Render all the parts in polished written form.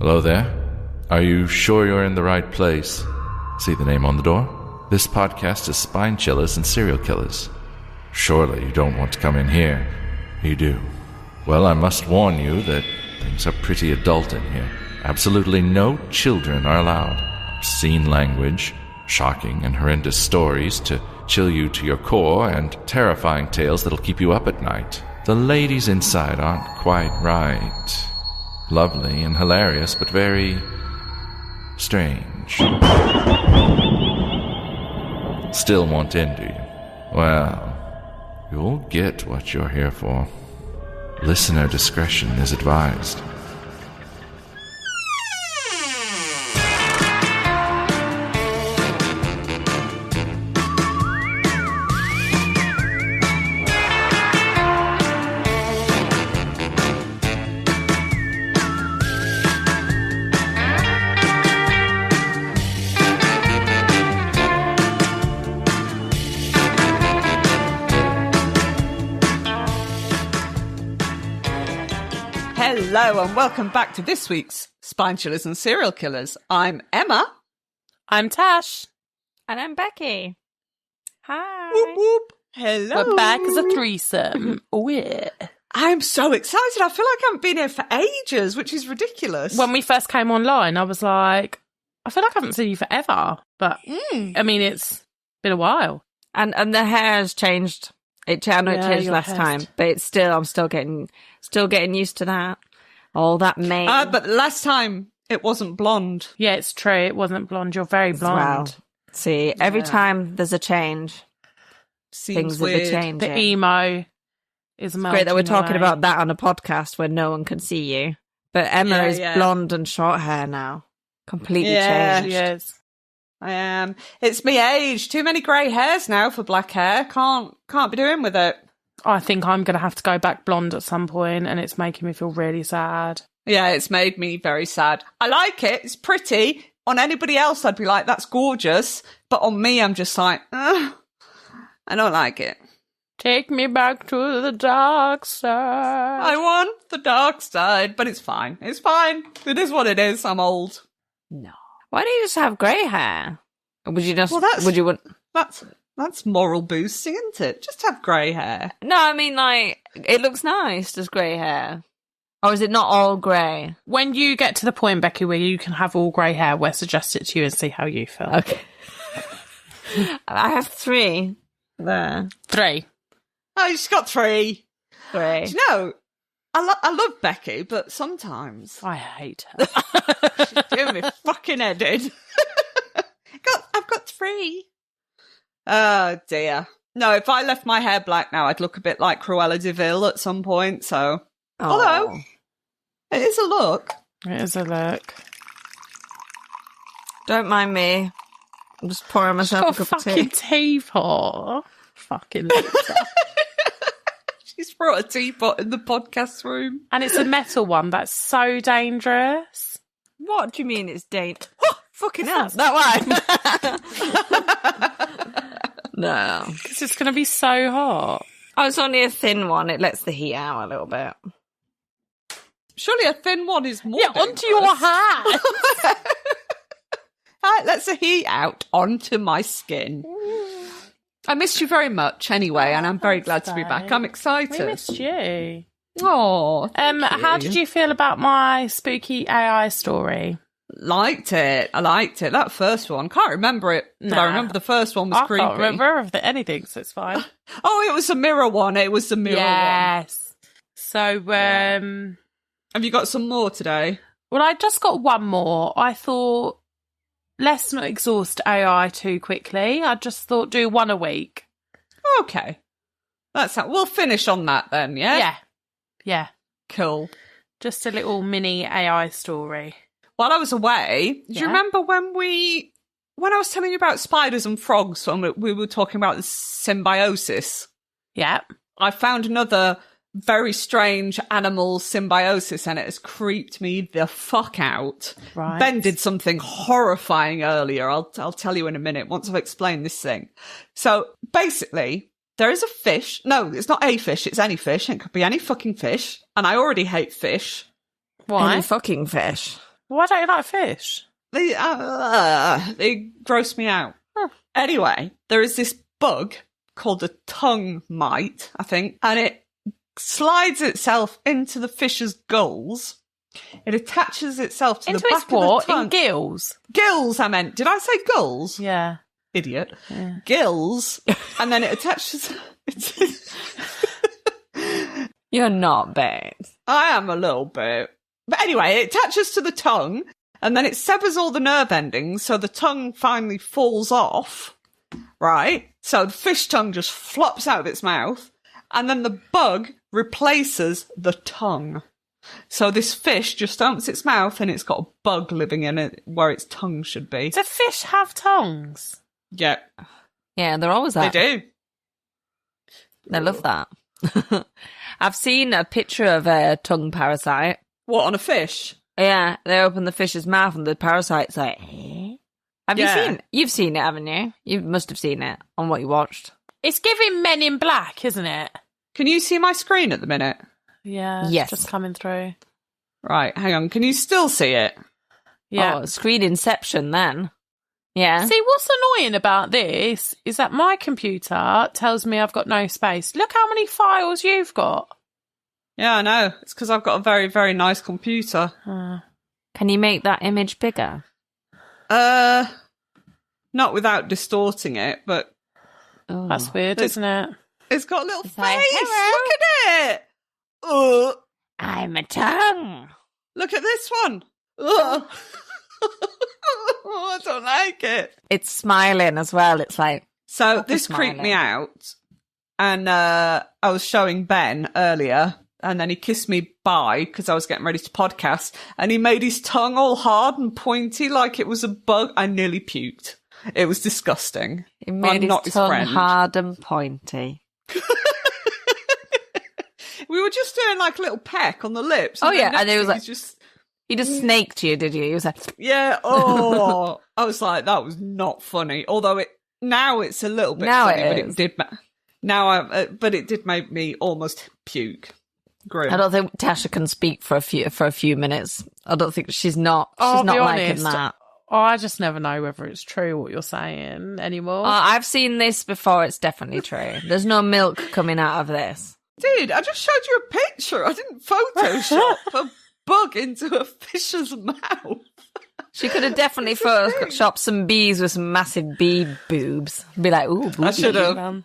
Hello there. Are you sure you're in the right place? See the name on the door? This podcast is Spine Chillers and Serial Killers. Surely you don't want to come in here. You do. Well, I must warn you that things are pretty adult in here. Absolutely no children are allowed. Obscene language, shocking and horrendous stories to chill you to your core, and terrifying tales that'll keep you up at night. The ladies inside aren't quite right. Lovely and hilarious, but very strange. Still want in, do you? Well, you'll get what you're here for. Listener discretion is advised. Hello and welcome back to this week's Spine Chillers and Serial Killers. I'm Emma. I'm Tash. And I'm Becky. Hi. Whoop whoop. Hello. We're back as a threesome. Oh, yeah. I'm so excited. I feel like I haven't been here for ages, which is ridiculous. When we first came online, I was like, I feel like I haven't seen you forever. But, I mean, it's been a while. And the hair has changed. I know it changed last time, but it's still, I'm still getting used to that. All that mane. But last time it wasn't blonde. Yeah, it's true. It wasn't blonde. You're very blonde. Wow. See, every time there's a change, Seems things weird. are changing. The emo is melting. Great that we're talking away. about that on a podcast where no one can see you. But Emma is blonde and short hair now. Completely changed. She is. I am. It's me age. Too many grey hairs now for black hair. Can't be doing with it. I think I'm going to have to go back blonde at some point, and it's making me feel really sad. Yeah, it's made me very sad. I like it. It's pretty. On anybody else, I'd be like, that's gorgeous. But on me, I'm just like, I don't like it. Take me back to the dark side. I want the dark side, but it's fine. It's fine. It is what it is. I'm old. No. Why don't you just have grey hair? Or would you just, That's moral boosting, isn't it? Just have grey hair. No, I mean, like, it looks nice, just grey hair. Or is it not all grey? When you get to the point, Becky, where you can have all grey hair, we'll suggest it to you and see how you feel. Okay. I have 3 there. 3. Oh, she's got 3. 3. Do you know, I love Becky, but sometimes I hate her. she's doing me fucking head in. I've got 3. Oh, dear. No, if I left my hair black now, I'd look a bit like Cruella de Vil at some point, so... Oh. Although, it is a look. It is a look. Don't mind me. I'm just pouring myself a cup of tea. Fucking teapot. Fucking litter. She's brought a teapot in the podcast room. And it's a metal one. That's so dangerous. What do you mean it's dangerous? Oh, fucking hell. That one. No. Because it's going to be so hot. Oh, it's only a thin one. It lets the heat out a little bit. Surely a thin one is more onto your hat. It lets the heat out onto my skin. I missed you very much anyway, and I'm very glad to be back. I'm excited. We missed you. Oh, how did you feel about my spooky AI story? Liked it. I liked it. That first one, can't remember it, but I remember the first one was creepy. I can't remember anything, so it's fine. Oh, it was the mirror one. It was the mirror one. Yes. So, have you got some more today? Well, I just got one more. I thought, let's not exhaust AI too quickly. I just thought do one a week. Okay. We'll finish on that then, yeah? Yeah. Cool. Just a little mini AI story. While I was away, do you remember when I was telling you about spiders and frogs when we were talking about the symbiosis? Yeah. I found another very strange animal symbiosis and it has creeped me the fuck out. Right. Ben did something horrifying earlier. I'll tell you in a minute once I've explained this thing. So basically, there is a fish. No, it's not a fish. It's any fish. It could be any fucking fish. And I already hate fish. Why? Any fucking fish. Why don't you like fish? They gross me out. Huh. Anyway, there is this bug called a tongue mite, I think, and it slides itself into the fish's gulls. It attaches itself to Into the back its what? of the tongue. In gills? Gills, I meant. Did I say gulls? Yeah. Idiot. Yeah. Gills. And then it attaches... You're not, babe. I am a little bit. But anyway, it attaches to the tongue, and then it severs all the nerve endings, so the tongue finally falls off, right? So the fish tongue just flops out of its mouth, and then the bug replaces the tongue. So this fish just opens its mouth, and it's got a bug living in it where its tongue should be. Do fish have tongues? Yeah. Yeah, they're always They that. do. They love that. I've seen a picture of a tongue parasite. What, on a fish? Yeah, they open the fish's mouth and the parasite's like, eh? Have you seen it? You've seen it, haven't you? You must have seen it on what you watched. It's giving Men in Black, isn't it? Can you see my screen at the minute? Yeah. Yes. Just coming through. Right, hang on. Can you still see it? Yeah. Oh, screen inception then. Yeah. See, what's annoying about this is that my computer tells me I've got no space. Look how many files you've got. Yeah, I know. It's because I've got a very, very nice computer. Can you make that image bigger? Not without distorting it, but Oh. That's weird, isn't it? it's got a little It's face. like, hello. Look at it. Oh, I'm a tongue. look at this one. Oh. I don't like it. It's smiling as well. It's like, So Proper this creeped me smiling. out, and I was showing Ben earlier, and then he kissed me bye because I was getting ready to podcast, and he made his tongue all hard and pointy like it was a bug. I nearly puked. It was disgusting. it made I'm his not his tongue friend. hard and pointy. We were just doing like a little peck on the lips. Oh, then yeah, next and it was thing like- he's just He just snaked you, did you? He was like, yeah. Oh, I was like, that was not funny. Although now it's a little bit Now funny, it but is. it did. But it did make me almost puke. Grim. I don't think Tasha can speak for a few minutes. I don't think she's not I'll be liking honest. that. Oh, I just never know whether it's true what you're saying anymore. I've seen this before. It's definitely true. There's no milk coming out of this. Dude, I just showed you a picture. I didn't Photoshop a bug into a fish's mouth. She could have definitely photoshopped some bees with some massive bee boobs. Be like, ooh, boobies. I should have.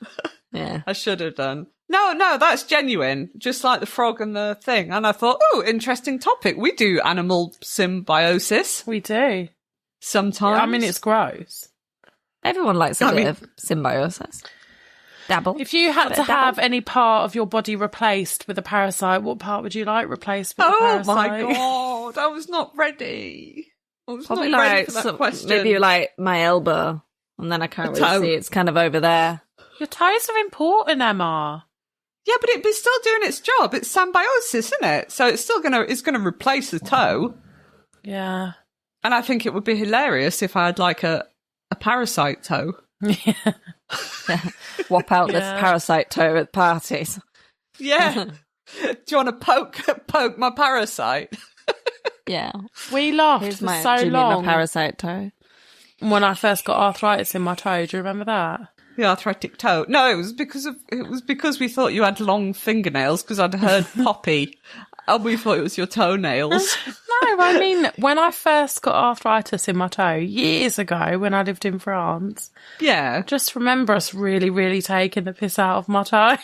Yeah. I should have done. No, that's genuine. Just like the frog and the thing. And I thought, oh, interesting topic. We do animal symbiosis We do. sometimes. I mean, it's gross. Everyone likes a I bit mean- of symbiosis. Dabble. If you had to Dabble. have any part of your body replaced with a parasite, what part would you like replaced with a Oh parasite? my god, I was not ready. I was Probably not ready like for that some, question. maybe like my elbow, and then I can't A really toe. see. It's kind of over there. Your toes are important, Emma. Yeah, but it'd be still doing its job. It's symbiosis, isn't it? So it's still it's gonna replace the toe. Yeah. And I think it would be hilarious if I had like a parasite toe. Yeah. Whop out Yeah. this parasite toe at parties. Yeah. Do you want to poke my parasite? Yeah. We laughed Here's for my so Jimmy, long my parasite toe. when I first got arthritis in my toe. Do you remember that? The arthritic toe. No, it was because we thought you had long fingernails because I'd heard Poppy, and we thought it was your toenails. No, I mean, when I first got arthritis in my toe years ago when I lived in France, Yeah, just remember us really, really taking the piss out of my toe.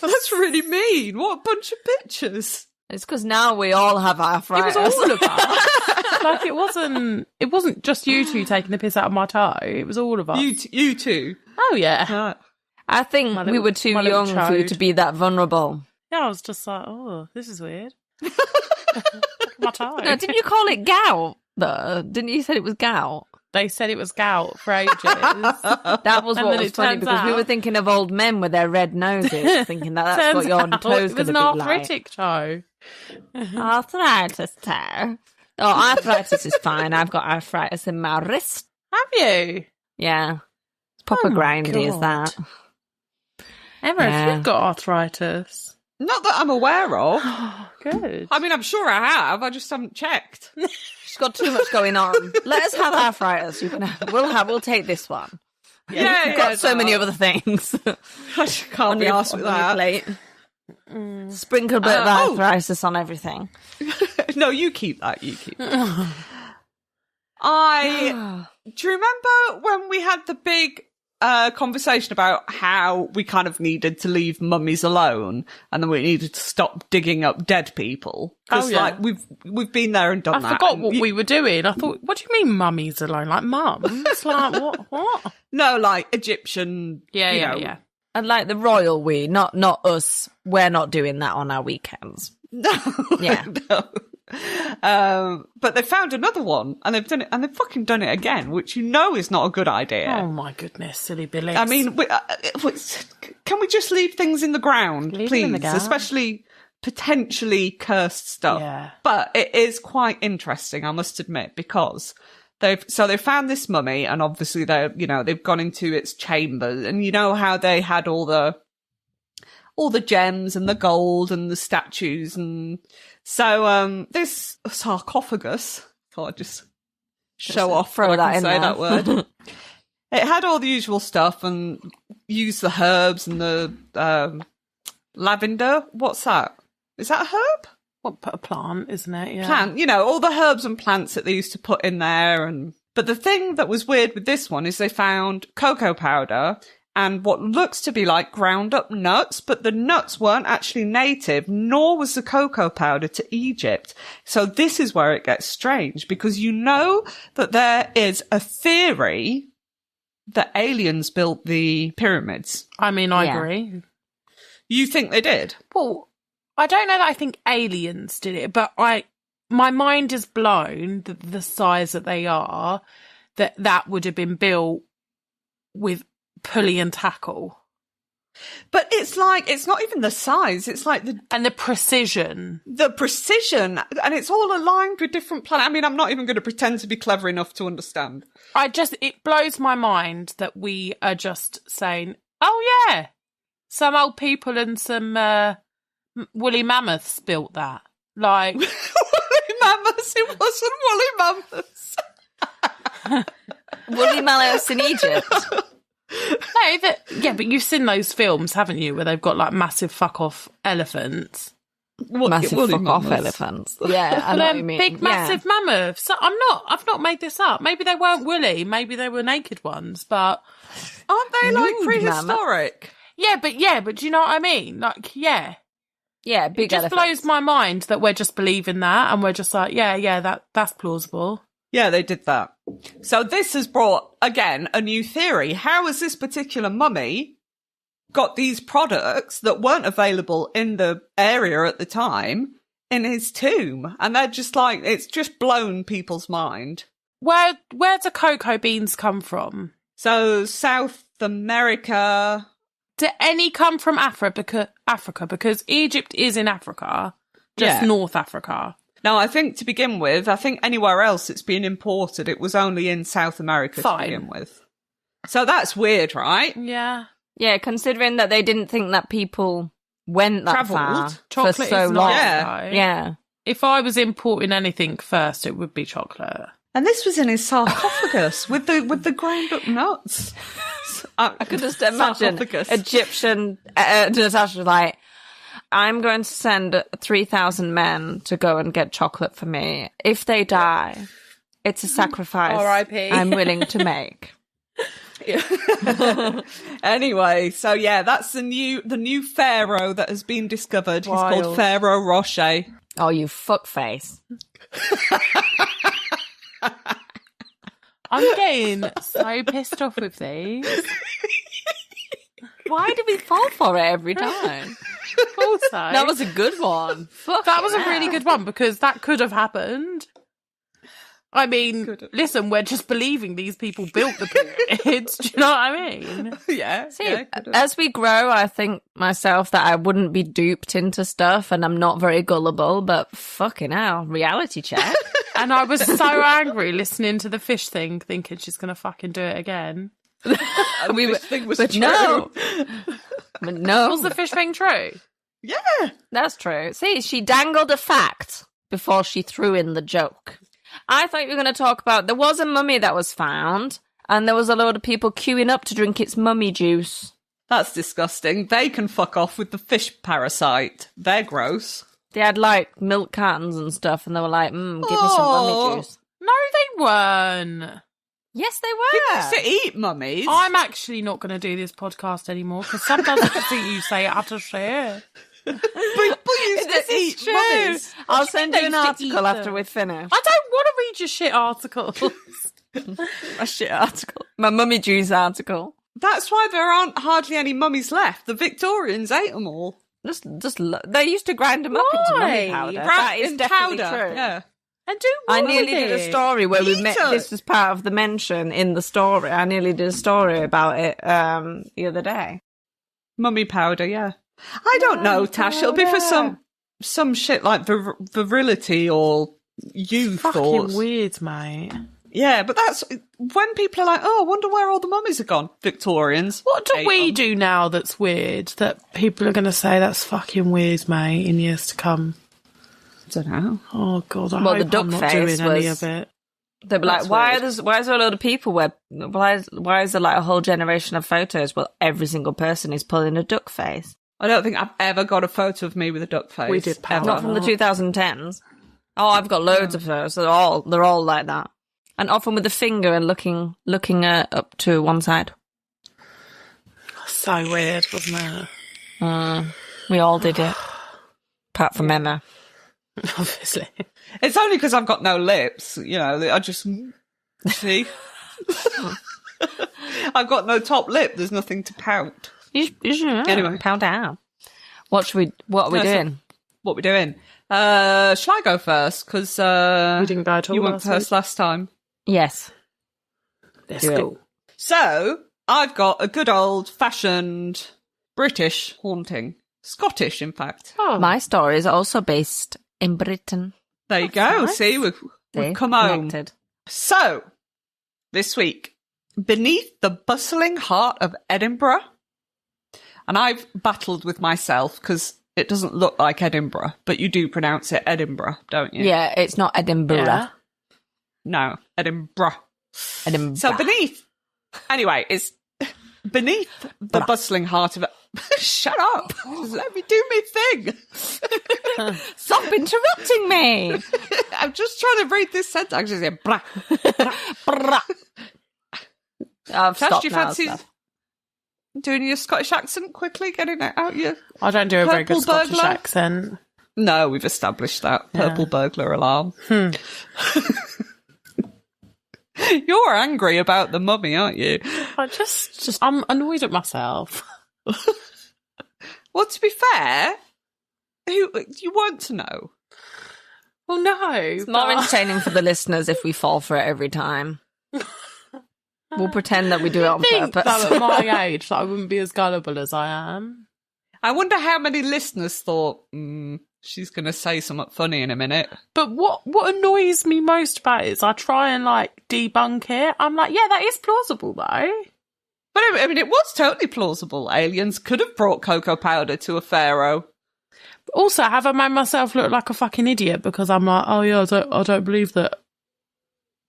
that's really mean. What a bunch of bitches. It's because now we all have It arthritis. was all of us. Like, it wasn't just you two taking the piss out of my toe. It was all of us. You too. Oh, yeah. I think My we little- were too my little young for you chode. to be that vulnerable. Yeah, I was just like, oh, this is weird. My toe. No, didn't you call it gout, though? Didn't you say it was gout? They said it was gout for ages. That was And what then was it funny turns because we were out- thinking of old men with their red noses, thinking that that's what Turns your out toe's it going was to an be like. arthritic toe. Arthritis toe. Oh, arthritis is fine. I've got arthritis in my wrist. Have you? Yeah. It's proper Oh my grindy as God. that. Emma, Yeah. if you've got arthritis. Not that I'm aware of. Good. I mean, I'm sure I have. I just haven't checked. She's got too much going on. Let us have arthritis. We'll take this one. Yeah, we've got so many other things. I can't be arsed with that. Plate. Sprinkle a bit of arthritis on everything. No, you keep that. You keep that. Do you remember when we had the big conversation about how we kind of needed to leave mummies alone, and then we needed to stop digging up dead people? Because like we've been there and done that. I forgot what we were doing. I thought, what do you mean mummies alone? Like mums? Like what? No, like Egyptian. Yeah. And like the royal we, not us. We're not doing that on our weekends. No. Yeah. No. But they found another one, and they've done it, and they've fucking done it again, which is not a good idea. Oh my goodness, silly Billy. I mean, can we just leave things in the ground, please? Especially potentially cursed stuff. Yeah. But it is quite interesting, I must admit, because they found this mummy, and obviously they've gone into its chamber, and you know how they had all the gems and the gold and the statues, and so this sarcophagus, thought I'd just show off, throw that in say there. that word. It had all the usual stuff and used the herbs and the lavender. What's that? Is that a herb? What, a plant, isn't it? Yeah. Plant, all the herbs and plants that they used to put in there. But the thing that was weird with this one is they found cocoa powder and what looks to be like ground up nuts, but the nuts weren't actually native, nor was the cocoa powder to Egypt. So this is where it gets strange, because you know that there is a theory that aliens built the pyramids. I mean, I agree. You think they did? Well, I don't know that I think aliens did it, but my mind is blown that the size that they are, that would have been built with pulley and tackle. But it's not even the size, it's like the precision. The precision, and it's all aligned with different planets. I mean, I'm not even going to pretend to be clever enough to understand. It blows my mind that we are just saying, oh yeah, some old people and some woolly mammoths built that. Like woolly mammoths? It wasn't woolly mammoths. Woolly mammoths in Egypt. But you've seen those films, haven't you, where they've got like massive fuck off elephants. Massive fuck off elephants. Yeah, I know what you mean. Big massive mammoths. So I've not made this up. Maybe they weren't woolly, maybe they were naked ones, but aren't they like prehistoric? Mammoth. Yeah, but do you know what I mean? Like, yeah. Yeah, big elephants. It just blows my mind that we're just believing that, and we're just like, that's plausible. Yeah, they did that. So this has brought, again, a new theory. How has this particular mummy got these products that weren't available in the area at the time in his tomb? And they're just like, it's just blown people's mind. Where do cocoa beans come from? So South America. Do any come from Africa? Because Egypt is in Africa, just North Africa. No, I think to begin with, anywhere else it's been imported. It was only in South America to begin with. So that's weird, right? Yeah. Yeah, considering that they didn't think that people went that far chocolate for so is long. Yeah. If I was importing anything first, it would be chocolate. And this was in his sarcophagus with the ground up nuts. I could just imagine Egyptian Natasha like, I'm going to send 3,000 men to go and get chocolate for me. If they die, it's a sacrifice R.I.P. I'm willing to make. Anyway, so that's the new pharaoh that has been discovered. Wild. He's called Pharaoh Rocher. Oh, you fuckface. I'm getting so pissed off with these. Why do we fall for it every time? Also, that was a good one. That was a really good one because that could have happened. I mean, listen, we're just believing these people built the pyramids. Do you know what I mean? Yeah. See, as we grow, I think myself that I wouldn't be duped into stuff and I'm not very gullible, but fucking hell, reality check. And I was so angry listening to the fish thing, thinking she's going to fucking do it again. The fish thing was true. No. But no. Was the fish thing true? Yeah. That's true. See, she dangled a fact before she threw in the joke. I thought you were going to talk about, there was a mummy that was found, and there was a load of people queuing up to drink its mummy juice. That's disgusting. They can fuck off with the fish parasite. They're gross. They had, like, milk cartons and stuff, and they were like, give me some mummy juice. No, they weren't. Yes, they were. People used to eat mummies. I'm actually not going to do this podcast anymore, because sometimes I see you say out of share. People used to eat mummies. I'll send you an article after we finish. I don't want to read your shit articles. A shit article. My mummy juice article. That's why there aren't hardly any mummies left. The Victorians ate them all. They used to grind them up into mummy powder. That is definitely true. Yeah. And do what I nearly did a story where we met. This was part of the mention in the story. I nearly did a story about it the other day. Mummy powder, yeah. I don't know, Tash. It'll be for some shit like virility or youth. Fucking weird, mate. Yeah, but that's when people are like, "Oh, I wonder where all the mummies are gone." Victorians. What do we do now that's weird that people are going to say that's fucking weird, mate, in years to come? I don't know. Oh God, I Well, hope the duck I'm not face doing any was- of it. They'd be like, That's why weird. is there a load of people where, why is there like a whole generation of photos where every single person is pulling a duck face? I don't think I've ever got a photo of me with a duck face. We did, pal. Not from the 2010s. Oh, I've got loads of photos. They're all like that. And often with the finger and looking up to one side. So weird, wasn't it? We all did it. Apart from Emma. Obviously. It's only because I've got no lips. You know, I just see. I've got no top lip. There's nothing to pout. You should Anyway. pound out. What are we doing? What we doing? Shall I go first? Because We didn't go at all you went last first last time. Yes. Let's Do it. go. So I've got a good old-fashioned British haunting. Scottish, in fact. Oh, My story is also based in Britain. There you go. nice. See, we've See? come home. Connected. So, this week, beneath the bustling heart of Edinburgh, and I've battled with myself because it doesn't look like Edinburgh, but you do pronounce it Edinburgh, don't you? Yeah, it's not Edinburgh. Yeah. No, Edinburgh. Edinburgh. So anyway, it's beneath the bustling heart of Shut up! Just let me do my thing. Stop interrupting me. I'm just trying to read this sentence. I just say, blah. I've Tash, stopped do you now, fancy stuff. doing your Scottish accent quickly? Getting it out your... I don't do a very good Purple Scottish burglar? accent. No, we've established that. Purple burglar alarm. You're angry about the mummy, aren't you? I'm annoyed at myself. Well, to be fair, you want to know. Well, no. It's more entertaining for the listeners if we fall for it every time. We'll pretend that we do it on think purpose. that at my age that I wouldn't be as gullible as I am. I wonder how many listeners thought, she's going to say something funny in a minute. But what annoys me most about it is I try and like debunk it. I'm like, yeah, that is plausible though. But I mean, it was totally plausible. Aliens could have brought cocoa powder to a pharaoh. Also, have I made myself look like a fucking idiot because I'm like, oh yeah, I don't believe that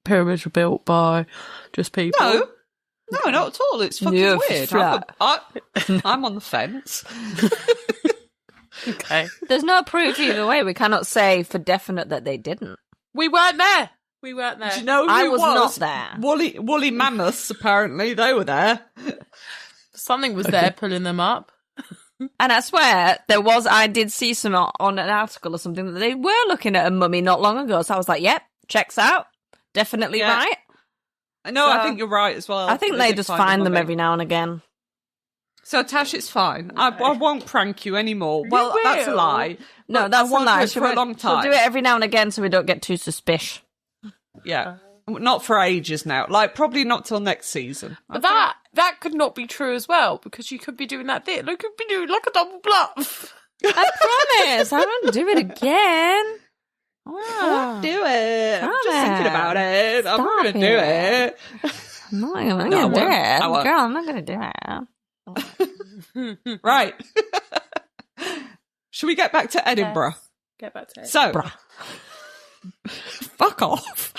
pyramids were built by just people. No, not at all. It's fucking You're weird. flat. I'm on the fence. Okay. There's no proof either way. We cannot say for definite that they didn't. We weren't there. Do you know who I it was not there. Woolly mammoths, apparently. They were there. Something was there pulling them up. And I swear, I did see some on an article or something that they were looking at a mummy not long ago. So I was like, yep, checks out. Definitely Yeah. right. No, So, I think you're right as well. I think they just find them every now and again. So, Tash, it's fine. I won't prank you anymore. Well, that's a will. lie. No, But that's I won't a lie. do it for a long time. She'll do it every now and again so we don't get too suspicious. Yeah. Not for ages now. Like, probably not till next season. But that could not be true as well because you could be doing that thing. You could be doing like a double bluff. I promise. I won't do it again. I won't do it. I'm just Stop thinking it. about it. I'm not going to do it. it. I'm not going I to do won't. it. I won't. Girl, I'm not going to do it. Right. Should we get back to Edinburgh? Yes. Get back to So, Edinburgh. fuck off.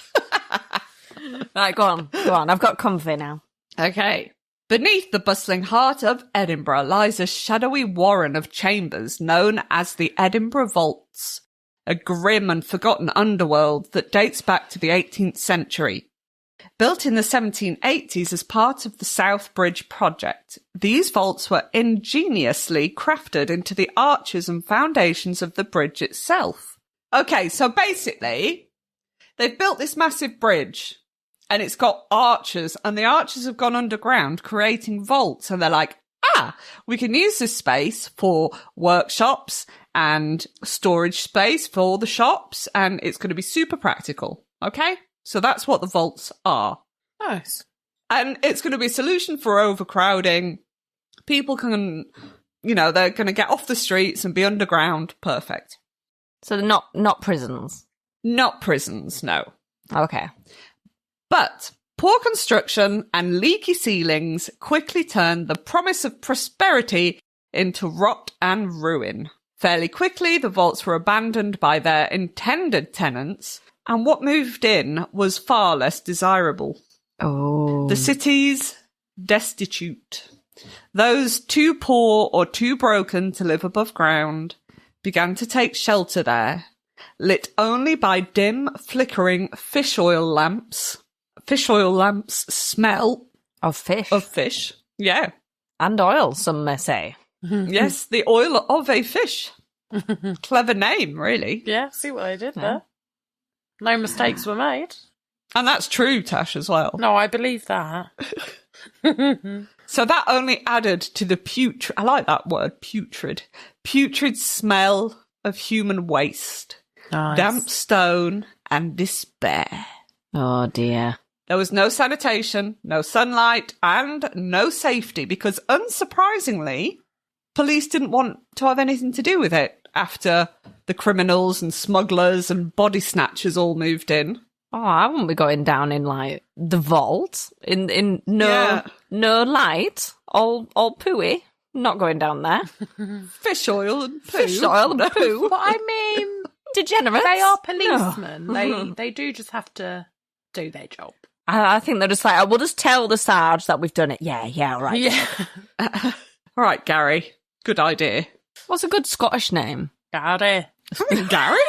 Right, go on. I've got comfy now. Okay. Beneath the bustling heart of Edinburgh lies a shadowy warren of chambers known as the Edinburgh Vaults, a grim and forgotten underworld that dates back to the 18th century. Built in the 1780s as part of the South Bridge project, these vaults were ingeniously crafted into the arches and foundations of the bridge itself. Okay, so basically, they've built this massive bridge, and it's got arches, and the arches have gone underground, creating vaults, and they're like, we can use this space for workshops and storage space for the shops, and it's going to be super practical, okay? So that's what the vaults are. Nice. And it's going to be a solution for overcrowding. People can, they're going to get off the streets and be underground. Perfect. So they're not prisons? Not prisons, no. Okay. But poor construction and leaky ceilings quickly turned the promise of prosperity into rot and ruin. Fairly quickly, the vaults were abandoned by their intended tenants, and what moved in was far less desirable. Oh. The city's destitute. Those too poor or too broken to live above ground began to take shelter there, lit only by dim, flickering fish oil lamps. Fish oil lamps smell of fish. Of fish, yeah. And oil, some may say. Yes, the oil of a fish. Clever name, really. Yeah, see what I did there. No mistakes were made. And that's true, Tash, as well. No, I believe that. So that only added to the putrid, I like that word, putrid smell of human waste, Nice. damp stone, and despair. Oh, dear. There was no sanitation, no sunlight, and no safety because, unsurprisingly, police didn't want to have anything to do with it after the criminals and smugglers and body snatchers all moved in. Oh, I wouldn't be going down in, like, the vault, in no light, all pooey. Not going down there. Fish oil and poo. Fish oil and poo. But I mean, degenerates. they are policemen. No. They do just have to do their job. I think they're just like, we'll just tell the Sarge that we've done it. Yeah, all right. Yeah. All right, Gary. Good idea. What's a good Scottish name? Gary. Gary?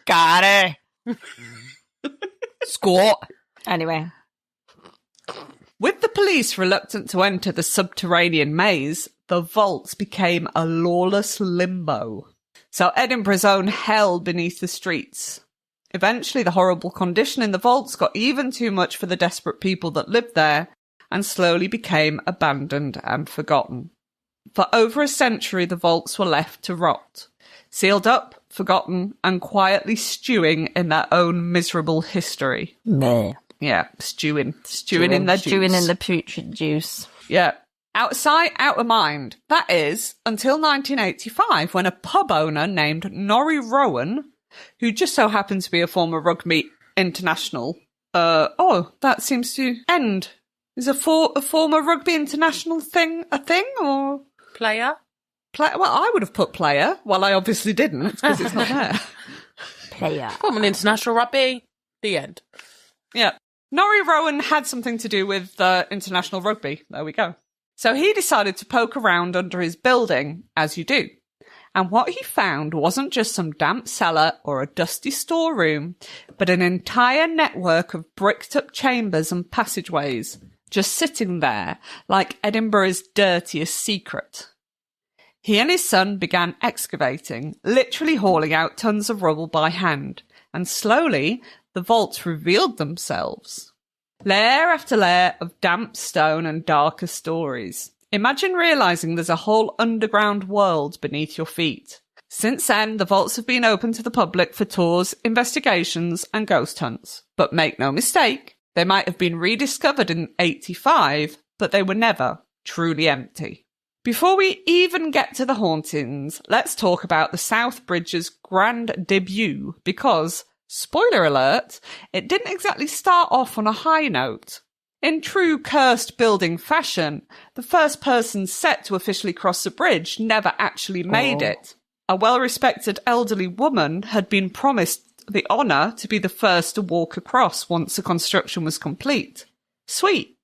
Gary. Scott. Anyway. With the police reluctant to enter the subterranean maze, the vaults became a lawless limbo. So Edinburgh's own hell beneath the streets. Eventually, the horrible condition in the vaults got even too much for the desperate people that lived there and slowly became abandoned and forgotten. For over a century, the vaults were left to rot, sealed up, forgotten, and quietly stewing in their own miserable history. Meh. Yeah, stewing in their juice. Stewing in the putrid juice. Yeah. Out of sight, out of mind. That is, until 1985, when a pub owner named Norrie Rowan, who just so happened to be a former rugby international, that seems to end. Is a former rugby international thing a thing, or? Player? Well, I would have put player. Well, I obviously didn't, because it's not there. Player. Former international rugby. The end. Yeah. Norrie Rowan had something to do with international rugby. There we go. So he decided to poke around under his building, as you do. And what he found wasn't just some damp cellar or a dusty storeroom, but an entire network of bricked-up chambers and passageways, just sitting there like Edinburgh's dirtiest secret. He and his son began excavating, literally hauling out tons of rubble by hand, and slowly the vaults revealed themselves. Layer after layer of damp stone and darker stories. Imagine realising there's a whole underground world beneath your feet. Since then, the vaults have been open to the public for tours, investigations and ghost hunts. But make no mistake, they might have been rediscovered in 85, but they were never truly empty. Before we even get to the hauntings, let's talk about the South Bridge's grand debut, because, spoiler alert, it didn't exactly start off on a high note. In true cursed building fashion, the first person set to officially cross the bridge never actually made it. A well-respected elderly woman had been promised the honour to be the first to walk across once the construction was complete. Sweet,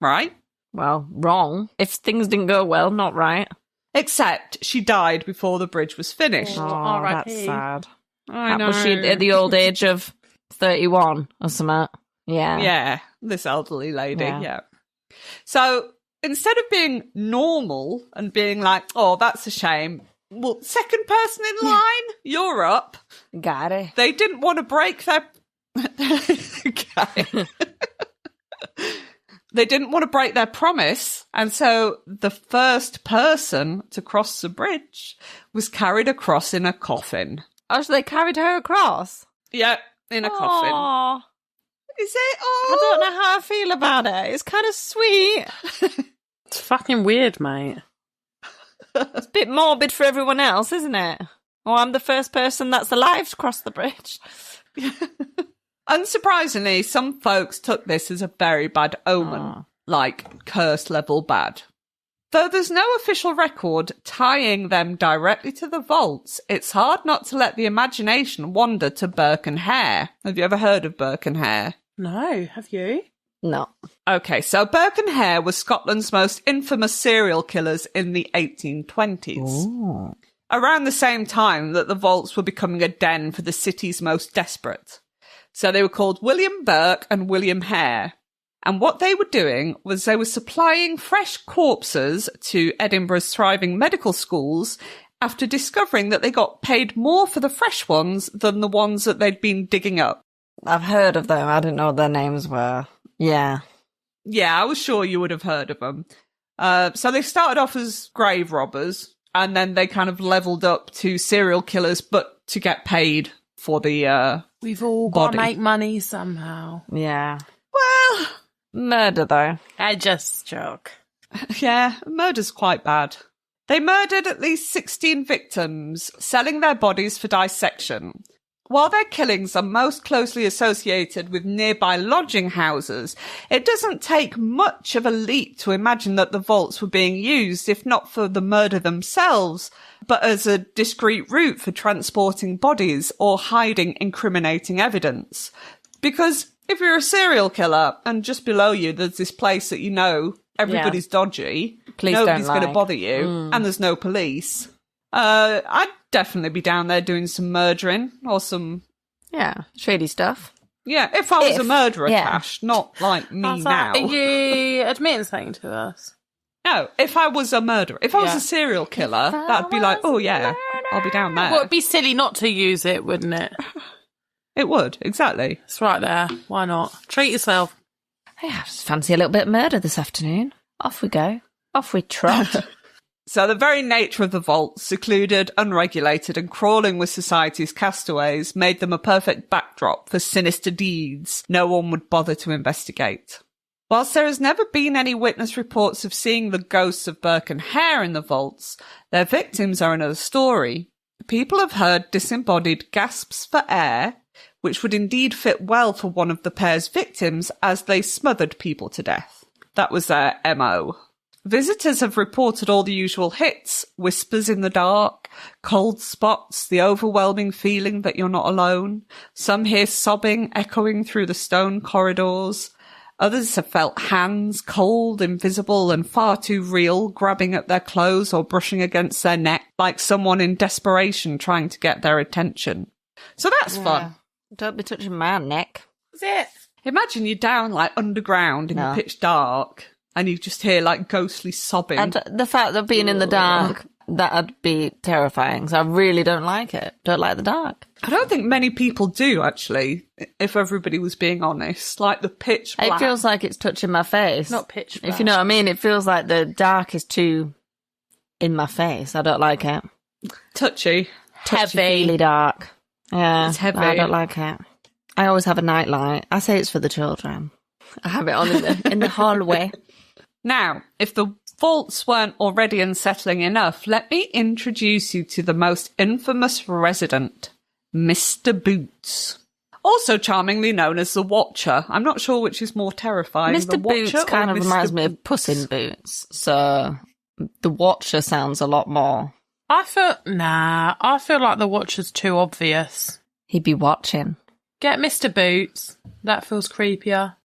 right? Well, wrong. If things didn't go well, not right. Except she died before the bridge was finished. Oh, that's sad. I know. Was she at the old age of 31 or something? Yeah. Yeah, this elderly lady, yeah. So, instead of being normal and being like, oh, that's a shame, well, second person in line, you're up. Got it. They didn't want to break their... They didn't want to break their promise, and so the first person to cross the bridge was carried across in a coffin. Oh, so they carried her across? Yeah, in a coffin. Is it? Oh, I don't know how I feel about it. It's kind of sweet. It's fucking weird, mate. It's a bit morbid for everyone else, isn't it? Oh, I'm the first person that's alive to cross the bridge. Unsurprisingly, some folks took this as a very bad omen, like curse level bad. Though there's no official record tying them directly to the vaults, it's hard not to let the imagination wander to Burke and Hare. Have you ever heard of Burke and Hare? No, have you? No. Okay, so Burke and Hare were Scotland's most infamous serial killers in the 1820s. Ooh. Around the same time that the vaults were becoming a den for the city's most desperate. So they were called William Burke and William Hare. And what they were doing was they were supplying fresh corpses to Edinburgh's thriving medical schools after discovering that they got paid more for the fresh ones than the ones that they'd been digging up. I've heard of them. I didn't know what their names were. Yeah. Yeah, I was sure you would have heard of them. So they started off as grave robbers, and then they kind of leveled up to serial killers, but to get paid for the We've all got to make money somehow. Yeah. Well, murder, though. I just joke. Yeah, murder's quite bad. They murdered at least 16 victims, selling their bodies for dissection. While their killings are most closely associated with nearby lodging houses, it doesn't take much of a leap to imagine that the vaults were being used, if not for the murder themselves, but as a discreet route for transporting bodies or hiding incriminating evidence. Because if you're a serial killer and just below you there's this place that you know everybody's dodgy, nobody's going to bother you, and there's no police, I'd definitely be down there doing some murdering or some... Yeah, shady stuff. Yeah, if I was a murderer, Cash, not like me now. Are you admitting something to us? No, if I was a murderer. If I was a serial killer, that'd be like, oh yeah, I'll be down there. Well, it'd be silly not to use it, wouldn't it? It would, exactly. It's right there. Why not? Treat yourself. Hey, I just fancy a little bit of murder this afternoon. Off we go. Off we trot. So the very nature of the vault, secluded, unregulated, and crawling with society's castaways, made them a perfect backdrop for sinister deeds no one would bother to investigate. Whilst there has never been any witness reports of seeing the ghosts of Burke and Hare in the vaults, their victims are another story. People have heard disembodied gasps for air, which would indeed fit well for one of the pair's victims as they smothered people to death. That was their MO. Visitors have reported all the usual hits: whispers in the dark, cold spots, the overwhelming feeling that you're not alone. Some hear sobbing echoing through the stone corridors. Others have felt hands, cold, invisible, and far too real, grabbing at their clothes or brushing against their neck like someone in desperation trying to get their attention. So that's fun. Don't be touching my neck. That's it. Imagine you're down like underground in the pitch dark and you just hear like ghostly sobbing. And the fact that being in the dark, that'd be terrifying. So I really don't like it. Don't like the dark. I don't think many people do, actually, if everybody was being honest. Like the pitch black. It feels like it's touching my face. Not pitch black. If you know what I mean, it feels like the dark is too in my face. I don't like it. Touchy. Heavy. Dark. Yeah. It's heavy. I don't like it. I always have a night light. I say it's for the children. I have it on in the hallway. Now, if the vaults weren't already unsettling enough, let me introduce you to the most infamous resident, Mr. Boots. Also charmingly known as the Watcher. I'm not sure which is more terrifying. Mr. Boots kind of reminds me of Puss in Boots. So the Watcher sounds a lot more. I feel like the Watcher's too obvious. He'd be watching. Get Mr. Boots. That feels creepier.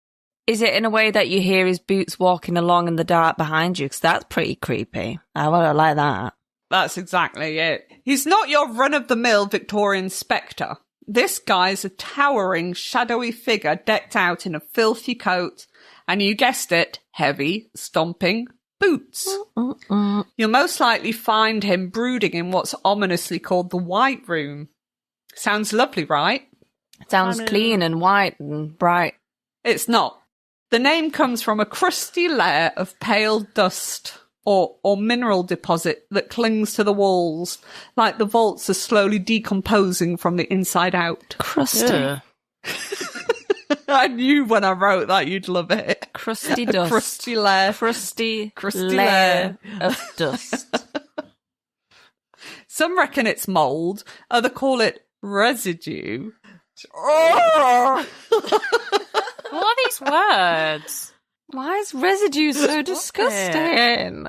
Is it in a way that you hear his boots walking along in the dark behind you? Because that's pretty creepy. I like that. That's exactly it. He's not your run-of-the-mill Victorian spectre. This guy's a towering, shadowy figure decked out in a filthy coat, and you guessed it, heavy, stomping boots. You'll most likely find him brooding in what's ominously called the White Room. Sounds lovely, right? Sounds clean and white and bright. It's not. The name comes from a crusty layer of pale dust or mineral deposit that clings to the walls, like the vaults are slowly decomposing from the inside out. Crusty. Yeah. I knew when I wrote that you'd love it. Crusty dust. Crusty layer. Crusty layer of dust. Some reckon it's mould, others call it residue. Oh! What are these words? Why is residue so disgusting?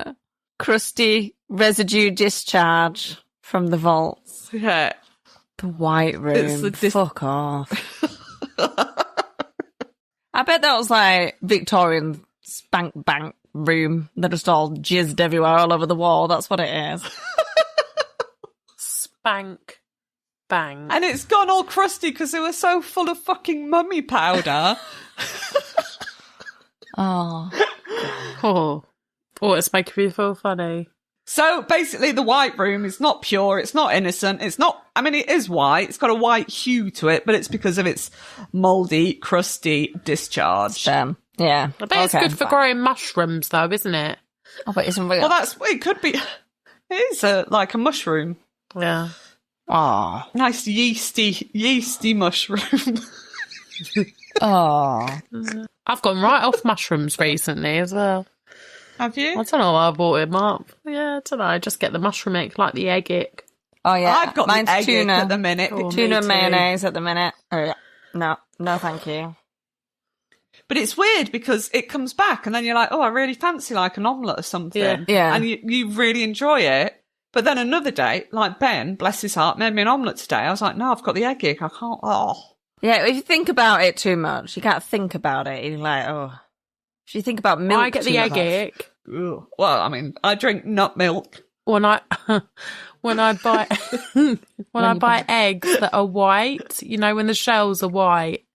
Crusty residue discharge from the vaults. Yeah. The White Room. Fuck off. I bet that was like Victorian spank bank room. They're just all jizzed everywhere all over the wall. That's what it is. Spank bang. And it's gone all crusty because they were so full of fucking mummy powder. Oh, it's making me feel funny. So basically the White Room is not pure, it's not innocent, it is white, it's got a white hue to it, but it's because of its mouldy, crusty discharge. Yeah. I bet it's good for growing mushrooms though, isn't it? Oh, but isn't real. Well, it could be, it is like a mushroom. Yeah. Oh, nice yeasty mushroom. Oh, I've gone right off mushrooms recently as well. Have you? I don't know why I bought him up. Yeah, I don't know. I just get the mushroom egg, like the egg ick. Oh yeah, I've got mine's the egg tuna at the minute. Tuna and mayonnaise at the minute. Oh yeah, no, thank you. But it's weird because it comes back and then you're like, oh, I really fancy like an omelette or something. Yeah. And you really enjoy it. But then another day, like Ben, bless his heart, made me an omelette today. I was like, no, I've got the egg ick. I can't. Oh. Yeah, if you think about it too much, you can't think about it. You're like, oh. If you think about milk, I get the egg ick. Well, I mean, I drink nut milk. When I buy eggs that are white, you know, when the shells are white,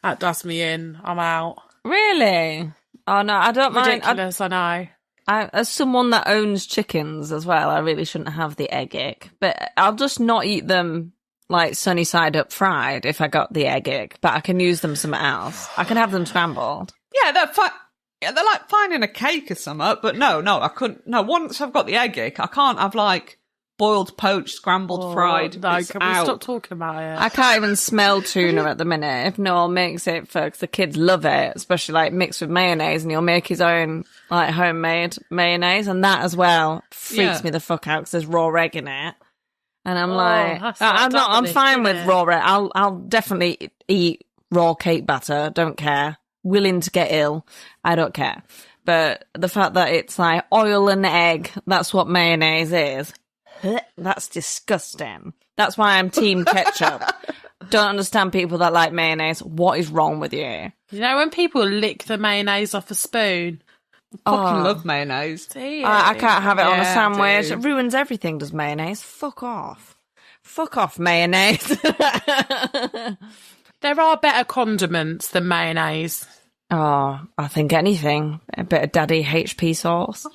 that does me in. I'm out. Really? Oh no, I don't mind. Ridiculous, I know. As someone that owns chickens as well, I really shouldn't have the egg ick. But I'll just not eat them like sunny side up fried if I got the egg ick. But I can use them something else. I can have them scrambled. Yeah, they're fine. Yeah, they're like fine in a cake or something, but no, I couldn't. No, once I've got the egg ick, I can't have like boiled, poached, scrambled, fried. No, can we stop talking about it? I can't even smell tuna at the minute. If Noel makes it cause the kids love it, especially like mixed with mayonnaise, and he'll make his own like homemade mayonnaise, and that as well freaks me the fuck out because there's raw egg in it. And I'm I'm fine with raw egg. I'll definitely eat raw cake batter. Don't care. Willing to get ill, I don't care. But the fact that it's like oil and egg, that's what mayonnaise is. That's disgusting. That's why I'm team ketchup. Don't understand people that like mayonnaise. What is wrong with you? You know when people lick the mayonnaise off a spoon? I fucking love mayonnaise. I can't have it on a sandwich. It ruins everything, does mayonnaise. Fuck off. Fuck off, mayonnaise. There are better condiments than mayonnaise. Oh, I think anything. A bit of daddy HP sauce.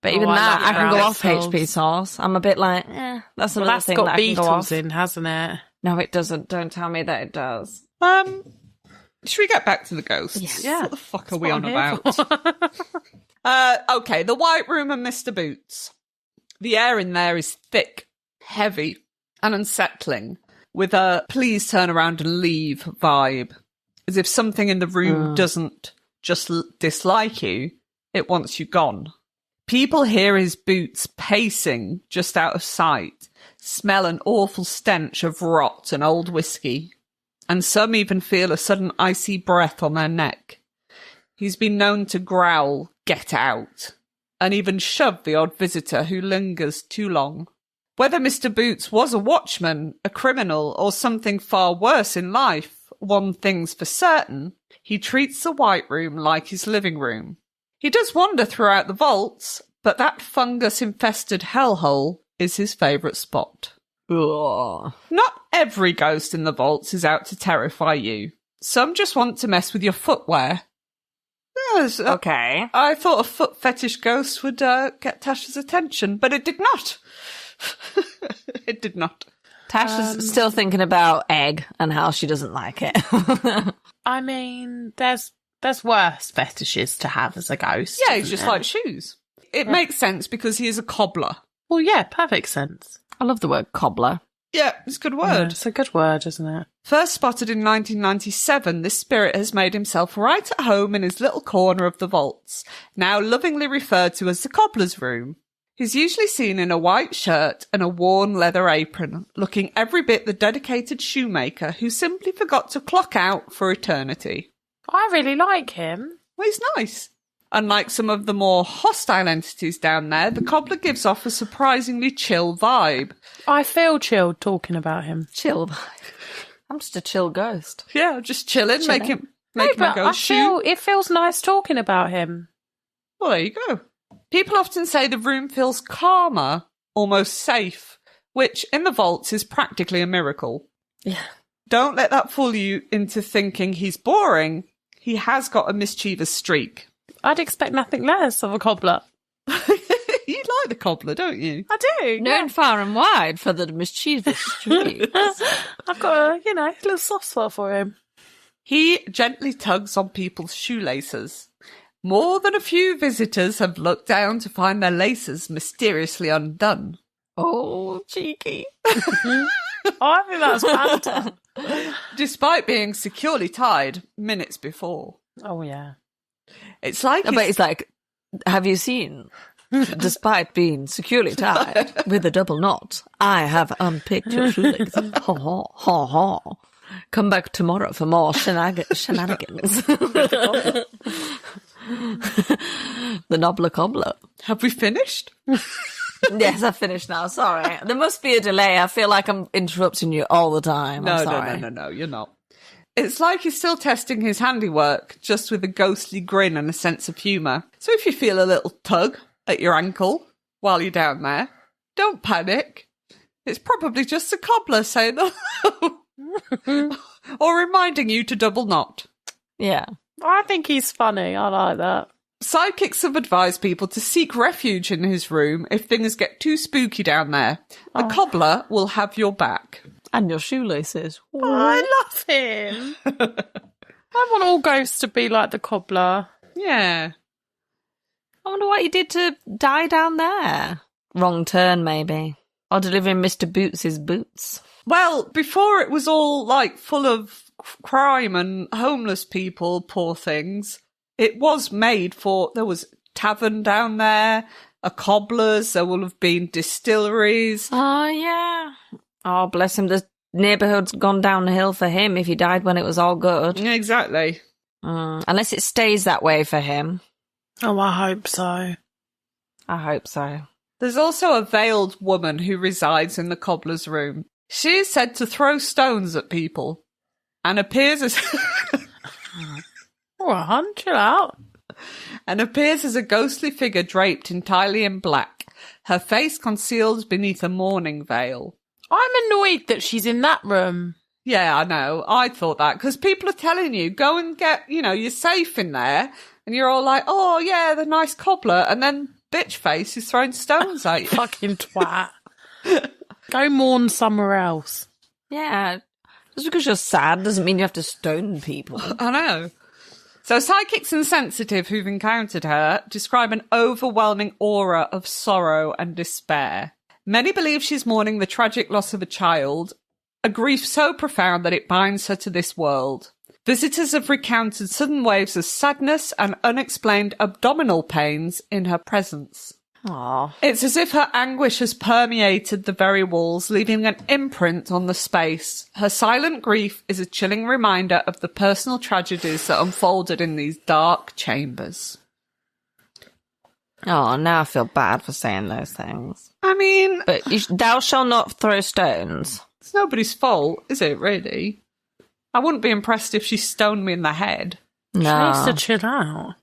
But even that, I can go off HP sauce. I'm a bit like, that's another thing that I can go off. That's got Beatles in, hasn't it? No, it doesn't. Don't tell me that it does. Should we get back to the ghosts? Yes. Yeah. What the fuck are we on about? Okay, the White Room and Mr. Boots. The air in there is thick, heavy, and unsettling, with a please turn around and leave vibe. As if something in the room doesn't just dislike you, it wants you gone. People hear his boots pacing just out of sight, smell an awful stench of rot and old whiskey. and some even feel a sudden icy breath on their neck. He's been known to growl, "Get out," and even shove the odd visitor who lingers too long. Whether Mr. Boots was a watchman, a criminal, or something far worse in life, one thing's for certain, he treats the White Room like his living room. He does wander throughout the vaults, but that fungus-infested hellhole is his favourite spot. Ugh. Not every ghost in the vaults is out to terrify you. Some just want to mess with your footwear. Yes, Okay. I thought a foot fetish ghost would get Tasha's attention, but it did not. It did not. Tasha's still thinking about egg and how she doesn't like it. I mean, there's worse fetishes to have as a ghost. Yeah, he's just like shoes. It makes sense because he is a cobbler. Well, yeah, perfect sense. I love the word cobbler. Yeah, it's a good word. Yeah, it's a good word, isn't it? First spotted in 1997, this spirit has made himself right at home in his little corner of the vaults, now lovingly referred to as the cobbler's room. He's usually seen in a white shirt and a worn leather apron, looking every bit the dedicated shoemaker who simply forgot to clock out for eternity. I really like him. Well, he's nice. Unlike some of the more hostile entities down there, the cobbler gives off a surprisingly chill vibe. I feel chilled talking about him. Chill vibe. I'm just a chill ghost. Yeah, just chilling, make him But go I shoot. feel it feels nice talking about him. Well, there you go. People often say the room feels calmer, almost safe, which in the vaults is practically a miracle. Yeah. Don't let that fool you into thinking he's boring. He has got a mischievous streak. I'd expect nothing less of a cobbler. You like the cobbler, don't you? I do. Known far and wide for the mischievous streaks. I've got a, little soft spot for him. He gently tugs on people's shoelaces. More than a few visitors have looked down to find their laces mysteriously undone. Oh, cheeky. I think that's banter. Despite being securely tied minutes before. Oh, yeah. It's like But it's like, have you seen? Despite being securely tied with a double knot, I have unpicked your shoelaces. Ha ha ha ha. Come back tomorrow for more shenanigans. The Nobbler Cobbler. Have we finished? Yes, I've finished now. Sorry. There must be a delay. I feel like I'm interrupting you all the time. I'm sorry. No, you're not. It's like he's still testing his handiwork, just with a ghostly grin and a sense of humour. So if you feel a little tug at your ankle while you're down there, don't panic. It's probably just a cobbler saying hello. Or reminding you to double knot. Yeah. I think he's funny. I like that. Sidekicks have advised people to seek refuge in his room if things get too spooky down there. The cobbler will have your back. And your shoelaces. Oh, I love him. I want all ghosts to be like the cobbler. Yeah. I wonder what he did to die down there. Wrong turn, maybe. Or delivering Mr. Boots' boots. Well, before it was all, full of crime and homeless people, poor things, it was made for... There was a tavern down there, a cobbler's, there will have been distilleries. Oh, yeah. Oh, bless him. The neighbourhood's gone downhill for him if he died when it was all good. Exactly. Unless it stays that way for him. Oh, I hope so. I hope so. There's also a veiled woman who resides in the cobbler's room. She is said to throw stones at people and appears as... All right, hon, chill out. And appears as a ghostly figure draped entirely in black, her face concealed beneath a mourning veil. I'm annoyed that she's in that room. Yeah, I know. I thought that because people are telling you, go and get, you're safe in there. And you're all like, oh, yeah, the nice cobbler. And then bitch face is throwing stones at you. Fucking twat. Go mourn somewhere else. Yeah. Just because you're sad doesn't mean you have to stone people. I know. So psychics and sensitive who've encountered her describe an overwhelming aura of sorrow and despair. Many believe she's mourning the tragic loss of a child, a grief so profound that it binds her to this world. Visitors have recounted sudden waves of sadness and unexplained abdominal pains in her presence. Aww. It's as if her anguish has permeated the very walls, leaving an imprint on the space. Her silent grief is a chilling reminder of the personal tragedies that unfolded in these dark chambers. Oh, now I feel bad for saying those things. I mean... But thou shalt not throw stones. It's nobody's fault, is it, really? I wouldn't be impressed if she stoned me in the head. No. She needs to chill out.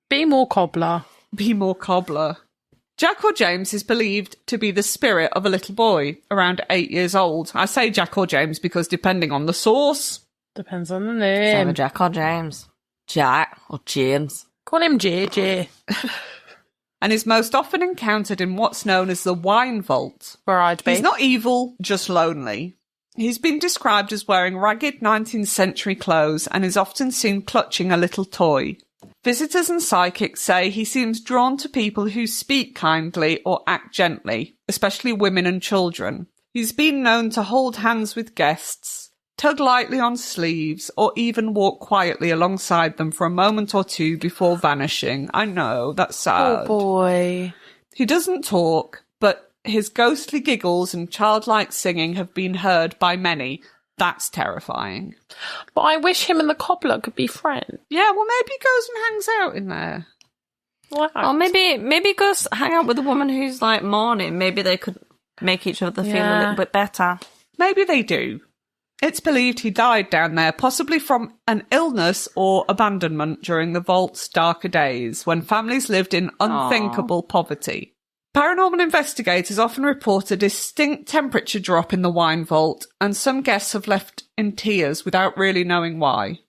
Be more cobbler. Be more cobbler. Jack or James is believed to be the spirit of a little boy, around 8 years old. I say Jack or James because depending on the source... Depends on the name. Same with Jack or James. Jack or James. Call him JJ. And is most often encountered in what's known as the wine vault. Where I'd be. He's not evil, just lonely. He's been described as wearing ragged 19th century clothes and is often seen clutching a little toy. Visitors and psychics say he seems drawn to people who speak kindly or act gently, especially women and children. He's been known to hold hands with guests, tug lightly on sleeves, or even walk quietly alongside them for a moment or two before vanishing. I know, that's sad. Oh boy. He doesn't talk, but his ghostly giggles and childlike singing have been heard by many. That's terrifying. But I wish him and the cobbler could be friends. Yeah, well, maybe he goes and hangs out in there. What? Or maybe goes hang out with a woman who's like mourning. Maybe they could make each other feel a little bit better. Maybe they do. It's believed he died down there, possibly from an illness or abandonment during the vault's darker days, when families lived in unthinkable poverty. Paranormal investigators often report a distinct temperature drop in the wine vault, and some guests have left in tears without really knowing why.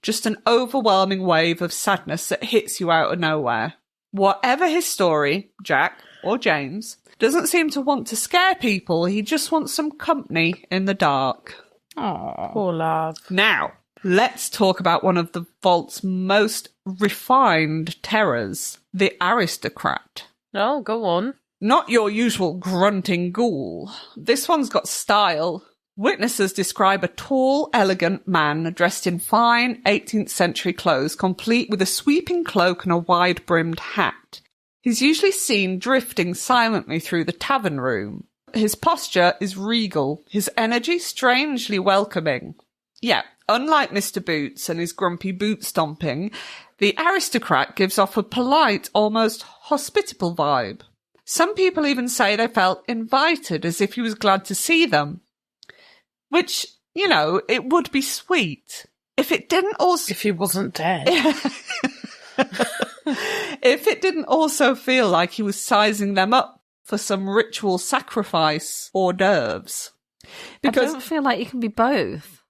Just an overwhelming wave of sadness that hits you out of nowhere. Whatever his story, Jack or James doesn't seem to want to scare people. He just wants some company in the dark. Oh, poor love. Now, let's talk about one of the vault's most refined terrors, the aristocrat. Oh, go on. Not your usual grunting ghoul. This one's got style. Witnesses describe a tall, elegant man dressed in fine 18th century clothes, complete with a sweeping cloak and a wide-brimmed hat. He's usually seen drifting silently through the tavern room. His posture is regal, his energy strangely welcoming. Yeah, unlike Mr. Boots and his grumpy boot stomping, the aristocrat gives off a polite, almost hospitable vibe. Some people even say they felt invited, as if he was glad to see them. Which, you know, it would be sweet. If it didn't also... If he wasn't dead. If it didn't also feel like he was sizing them up for some ritual sacrifice hors d'oeuvres. Because I don't feel like you can be both.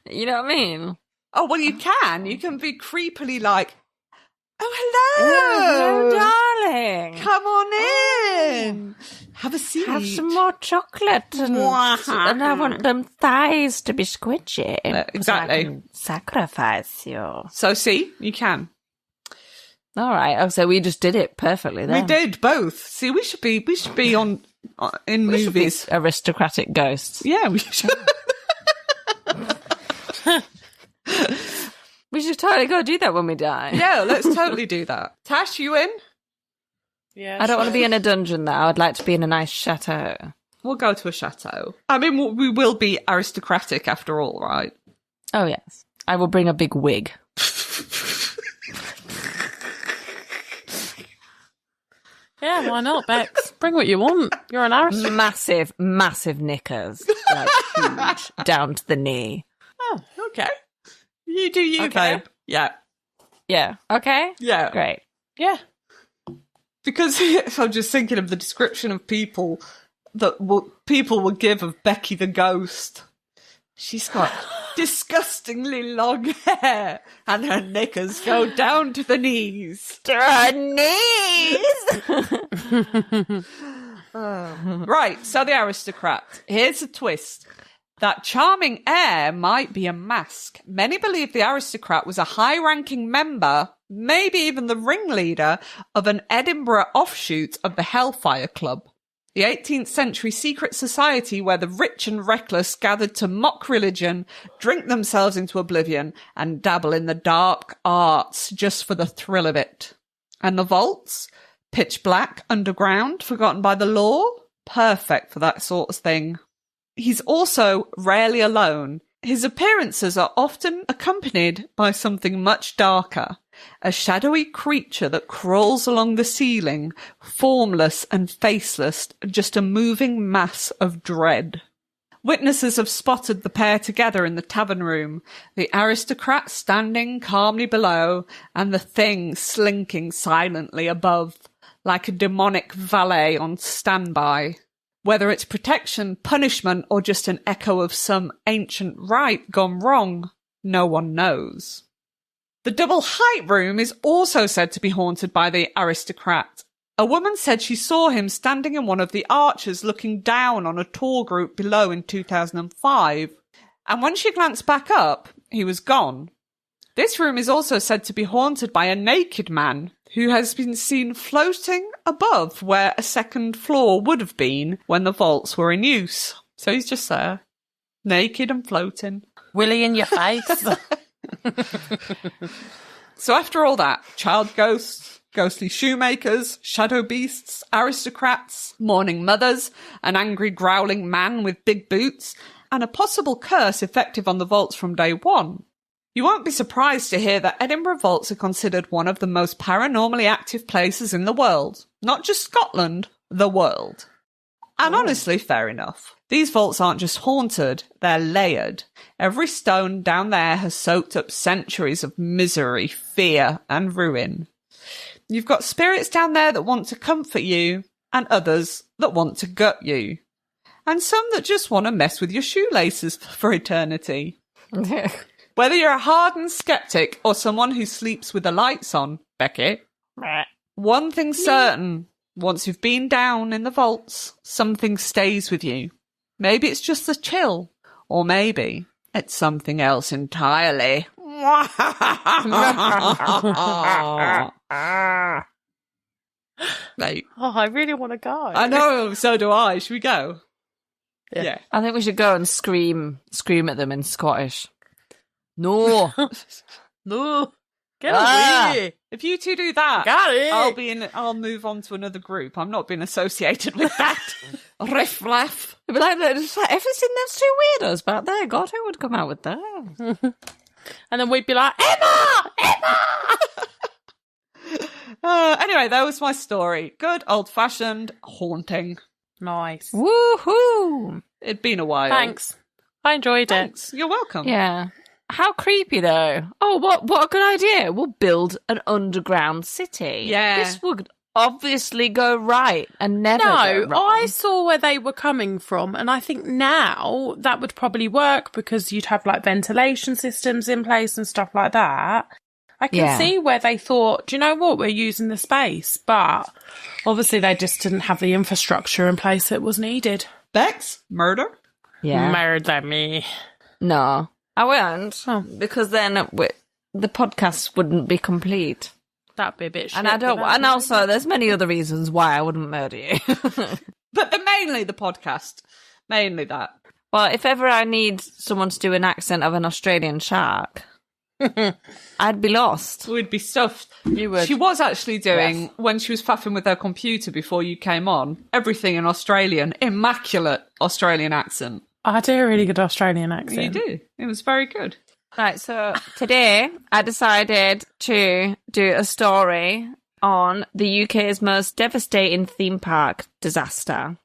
You know what I mean? Oh, well, you can. You can be creepily like, oh, hello. Hello, darling. Come on in. Have a seat. Have some more chocolate. And I want them thighs to be squidgy. Exactly. So I can sacrifice you. So, see, you can. All right. Oh, so we just did it perfectly then. We did both. See, we should be on in we movies. Should be aristocratic ghosts. Yeah, we should. We should totally go do that when we die. Yeah, let's totally do that. Tash, you in? Yeah. I don't want to be in a dungeon, though. I'd like to be in a nice chateau. We'll go to a chateau. I mean, we will be aristocratic after all, right? Oh, yes. I will bring a big wig. Yeah, why not, Bex? Bring what you want. You're an aristocrat. Massive, massive knickers. Like, huge. Down to the knee. Oh, okay. You do you, Okay. babe. Yeah. Yeah. Okay? Yeah. Great. Yeah. Because I'm just thinking of the description of people that people will give of Becky the ghost. She's got disgustingly long hair, and her knickers go down to the knees. To her knees! Right, so the aristocrat. Here's a twist. That charming air might be a mask. Many believe the aristocrat was a high-ranking member, maybe even the ringleader, of an Edinburgh offshoot of the Hellfire Club, the 18th century secret society where the rich and reckless gathered to mock religion, drink themselves into oblivion, and dabble in the dark arts just for the thrill of it. And the vaults? Pitch black, underground, forgotten by the law. Perfect for that sort of thing. He's also rarely alone. His appearances are often accompanied by something much darker. A shadowy creature that crawls along the ceiling, formless and faceless, just a moving mass of dread. Witnesses have spotted the pair together in the tavern room, the aristocrat standing calmly below, and the thing slinking silently above, like a demonic valet on standby. Whether it's protection, punishment, or just an echo of some ancient rite gone wrong, no one knows. The double height room is also said to be haunted by the aristocrat. A woman said she saw him standing in one of the arches looking down on a tour group below in 2005, and when she glanced back up, he was gone. This room is also said to be haunted by a naked man who has been seen floating above where a second floor would have been when the vaults were in use. So he's just there, naked and floating. Willy in your face. So after all that, child ghosts, ghostly shoemakers, shadow beasts, aristocrats, mourning mothers, an angry growling man with big boots, and a possible curse effective on the vaults from day one, you won't be surprised to hear that Edinburgh vaults are considered one of the most paranormally active places in the world. Not just Scotland, the world. And honestly, fair enough. These vaults aren't just haunted, they're layered. Every stone down there has soaked up centuries of misery, fear, and ruin. You've got spirits down there that want to comfort you, and others that want to gut you. And some that just want to mess with your shoelaces for eternity. Whether you're a hardened skeptic or someone who sleeps with the lights on, Becky, one thing's certain. Once you've been down in the vaults, something stays with you. Maybe it's just the chill, or maybe it's something else entirely. Mate. Oh, I really want to go. I know, so do I. Should we go? Yeah. I think we should go and scream at them in Scottish. No. No. Get away. If you two do that, Got it. I'll move on to another group. I'm not being associated with that. Riff raff. It'd be like, if it's in those two weirdos back there, God, who would come out with that? And then we'd be like, Emma! Anyway, that was my story. Good old-fashioned haunting. Nice. Woohoo! It'd been a while. Thanks. I enjoyed Thanks. You're welcome. Yeah. How creepy, though. Oh, what a good idea. We'll build an underground city. Yeah. This would obviously go right and never go wrong. I saw where they were coming from, and I think now that would probably work because you'd have like ventilation systems in place and stuff like that. I can see where they thought, do you know what, we're using the space, but obviously they just didn't have the infrastructure in place that was needed. Bex? Murder? Yeah. Murder me. No, I won't, because then the podcast wouldn't be complete. That'd be a bit shit. And I don't. And also, there's many other reasons why I wouldn't murder you. But mainly the podcast. Mainly that. Well, if ever I need someone to do an accent of an Australian shark, I'd be lost. We'd be stuffed. You would. She was actually doing, when she was faffing with her computer before you came on, everything in Australian, immaculate Australian accent. I do a really good Australian accent. You do. It was very good. Right, so today I decided to do a story on the UK's most devastating theme park disaster.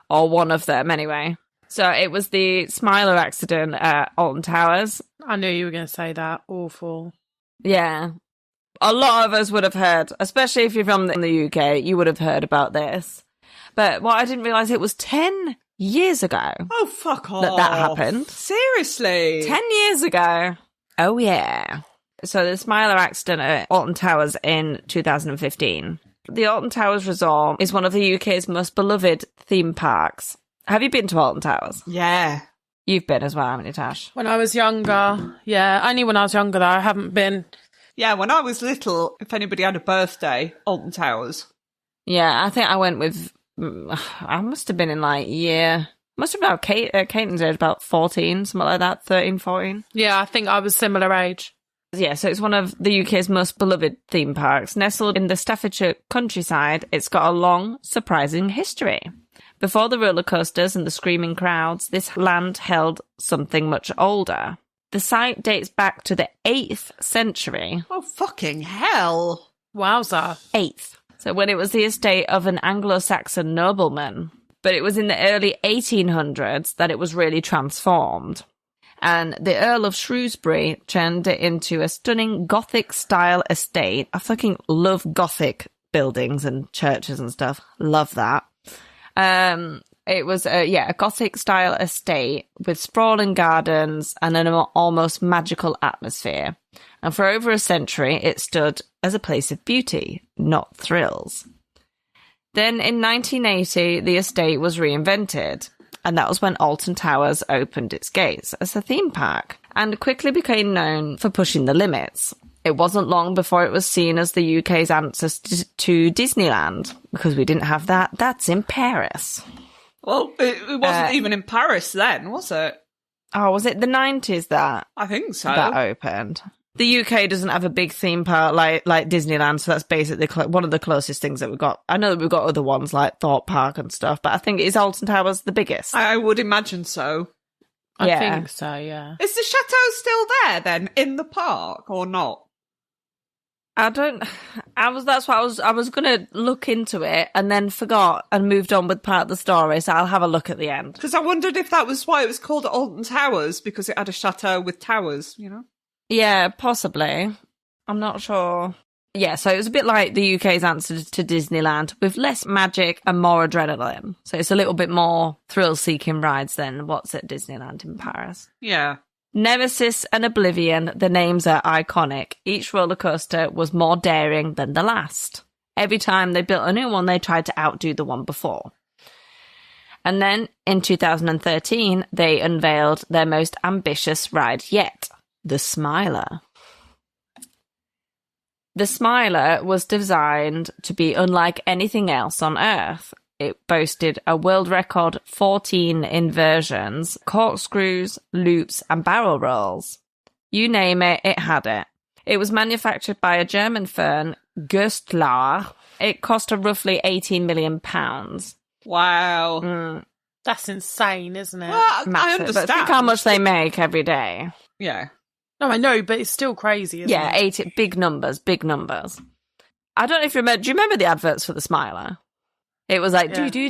Or one of them, anyway. So it was the Smiler accident at Alton Towers. I knew you were going to say that. Awful. Yeah. A lot of us would have heard, especially if you're from the UK, you would have heard about this. But what I didn't realise, it was 10 years ago. Oh, fuck off. That happened. Seriously? 10 years ago. Oh, yeah. So the Smiler accident at Alton Towers in 2015. The Alton Towers Resort is one of the UK's most beloved theme parks. Have you been to Alton Towers? Yeah. You've been as well, haven't you, Tash? When I was younger. Yeah, only when I was younger, though. I haven't been. Yeah, when I was little, if anybody had a birthday, Alton Towers. Yeah, I think I went with... I must have been in must have been about Caitlin's age, about 14, something like that, 13, 14. Yeah, I think I was similar age. Yeah, so it's one of the UK's most beloved theme parks. Nestled in the Staffordshire countryside, it's got a long, surprising history. Before the roller coasters and the screaming crowds, this land held something much older. The site dates back to the 8th century. Oh, fucking hell. Wowza. 8th. So when it was the estate of an Anglo-Saxon nobleman. But it was in the early 1800s that it was really transformed. And the Earl of Shrewsbury turned it into a stunning Gothic-style estate. I fucking love Gothic buildings and churches and stuff. Love that. It was a Gothic-style estate with sprawling gardens and an almost magical atmosphere. And for over a century, it stood as a place of beauty, not thrills. Then in 1980, the estate was reinvented. And that was when Alton Towers opened its gates as a theme park and quickly became known for pushing the limits. It wasn't long before it was seen as the UK's answer to Disneyland, because we didn't have that. That's in Paris. Well, it wasn't even in Paris then, was it? Oh, was it the 90s that? I think so. That opened. The UK doesn't have a big theme park like Disneyland, so that's basically one of the closest things that we've got. I know that we've got other ones like Thorpe Park and stuff, but I think is Alton Towers the biggest? I would imagine so. I think so, yeah. Is the chateau still there then, in the park, or not? I was going to look into it and then forgot and moved on with part of the story, so I'll have a look at the end. Because I wondered if that was why it was called Alton Towers, because it had a chateau with towers, you know? Yeah, possibly. I'm not sure. Yeah, so it was a bit like the UK's answer to Disneyland, with less magic and more adrenaline. So it's a little bit more thrill-seeking rides than what's at Disneyland in Paris. Yeah. Nemesis and Oblivion, the names are iconic. Each roller coaster was more daring than the last. Every time they built a new one, they tried to outdo the one before. And then, in 2013, they unveiled their most ambitious ride yet. The Smiler. The Smiler was designed to be unlike anything else on Earth. It boasted a world record 14 inversions, corkscrews, loops, and barrel rolls. You name it, it had it. It was manufactured by a German firm, Gerstler. It cost roughly £18 million. Wow. That's insane, isn't it? Well, Massive. I understand. But think how much they make every day. Yeah. No, I know, but it's still crazy, isn't it? 80, big numbers. I don't know if you remember, do you remember the adverts for the Smiler? It was like, Yes. And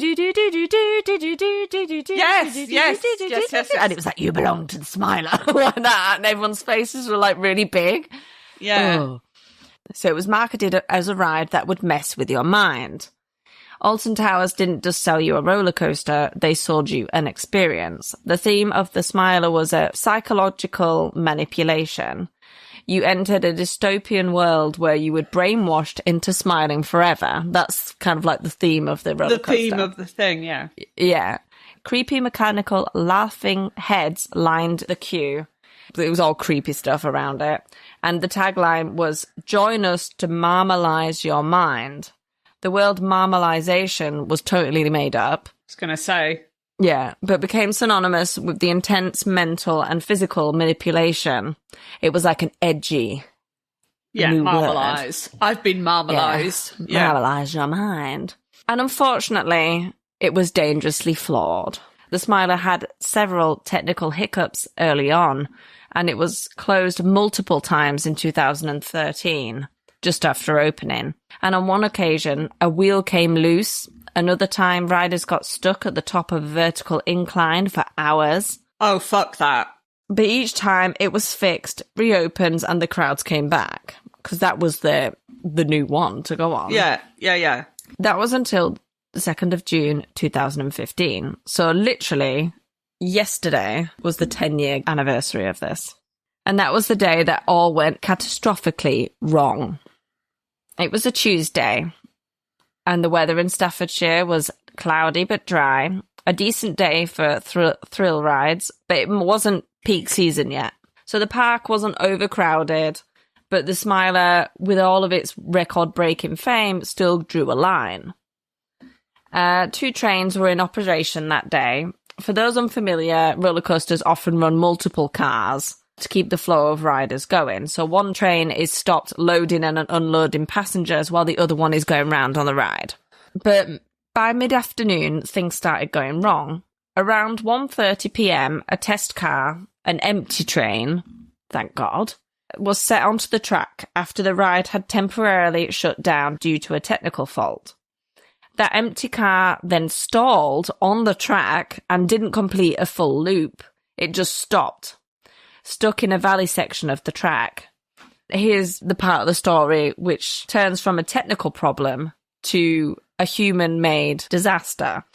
it was like, you belong to the Smiler. Like that. And everyone's faces were like really big. Yeah. Oh. So it was marketed as a ride that would mess with your mind. Alton Towers didn't just sell you a roller coaster, they sold you an experience. The theme of the Smiler was a psychological manipulation. You entered a dystopian world where you were brainwashed into smiling forever. That's kind of like the theme of the roller coaster. The theme of the thing, yeah. Yeah. Creepy, mechanical, laughing heads lined the queue. It was all creepy stuff around it. And the tagline was, join us to marmalize your mind. The word marmalization was totally made up. I was going to say. Yeah, but became synonymous with the intense mental and physical manipulation. It was like an edgy new marmalise. word. I've been marmalised. Yeah. Marmalise your mind. And unfortunately, it was dangerously flawed. The Smiler had several technical hiccups early on, and it was closed multiple times in 2013. Just after opening. And on one occasion, a wheel came loose. Another time, riders got stuck at the top of a vertical incline for hours. Oh, fuck that. But each time it was fixed, reopened, and the crowds came back. Because that was the new one to go on. Yeah. That was until the 2nd of June, 2015. So literally, yesterday was the 10-year anniversary of this. And that was the day that all went catastrophically wrong. It was a Tuesday, and the weather in Staffordshire was cloudy but dry. A decent day for thrill rides, but it wasn't peak season yet. So the park wasn't overcrowded, but the Smiler, with all of its record-breaking fame, still drew a line. 2 trains were in operation that day. For those unfamiliar, roller coasters often run multiple cars. to keep the flow of riders going. So one train is stopped loading and unloading passengers while the other one is going round on the ride. But by mid-afternoon, things started going wrong. Around 1:30 p.m, a test car, an empty train, thank God, was set onto the track after the ride had temporarily shut down due to a technical fault. That empty car then stalled on the track and didn't complete a full loop. It just stopped, stuck in a valley section of the track. Here's the part of the story which turns from a technical problem to a human-made disaster.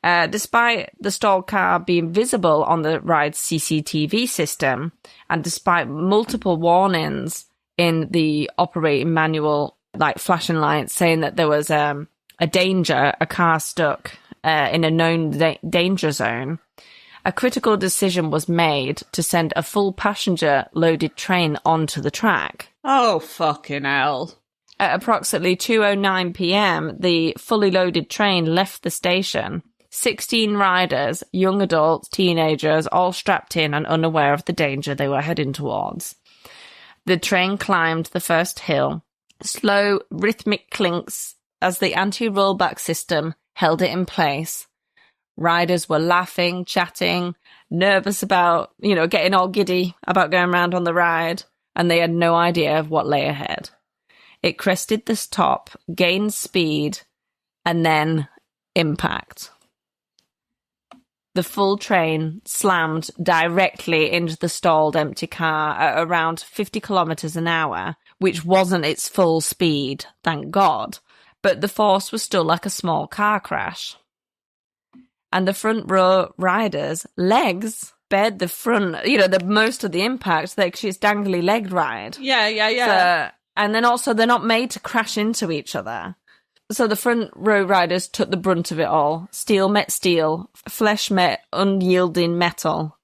Despite the stalled car being visible on the ride's CCTV system, and despite multiple warnings in the operating manual, like flashing lights saying that there was a danger, a car stuck in a known danger zone, a critical decision was made to send a full passenger-loaded train onto the track. Oh, fucking hell. At approximately 2:09 p.m, the fully loaded train left the station. 16 riders, young adults, teenagers, all strapped in and unaware of the danger they were heading towards. The train climbed the first hill. Slow, rhythmic clinks as the anti-rollback system held it in place. Riders were laughing, chatting, nervous about, getting all giddy about going round on the ride, and they had no idea of what lay ahead. It crested the top, gained speed, and then impact. The full train slammed directly into the stalled empty car at around 50 kilometres an hour, which wasn't its full speed, thank God, but the force was still like a small car crash. And the front row riders' legs bared the front, the most of the impact, like she's dangly legged ride. Yeah. So, and then also they're not made to crash into each other. So the front row riders took the brunt of it all. Steel met steel, flesh met unyielding metal.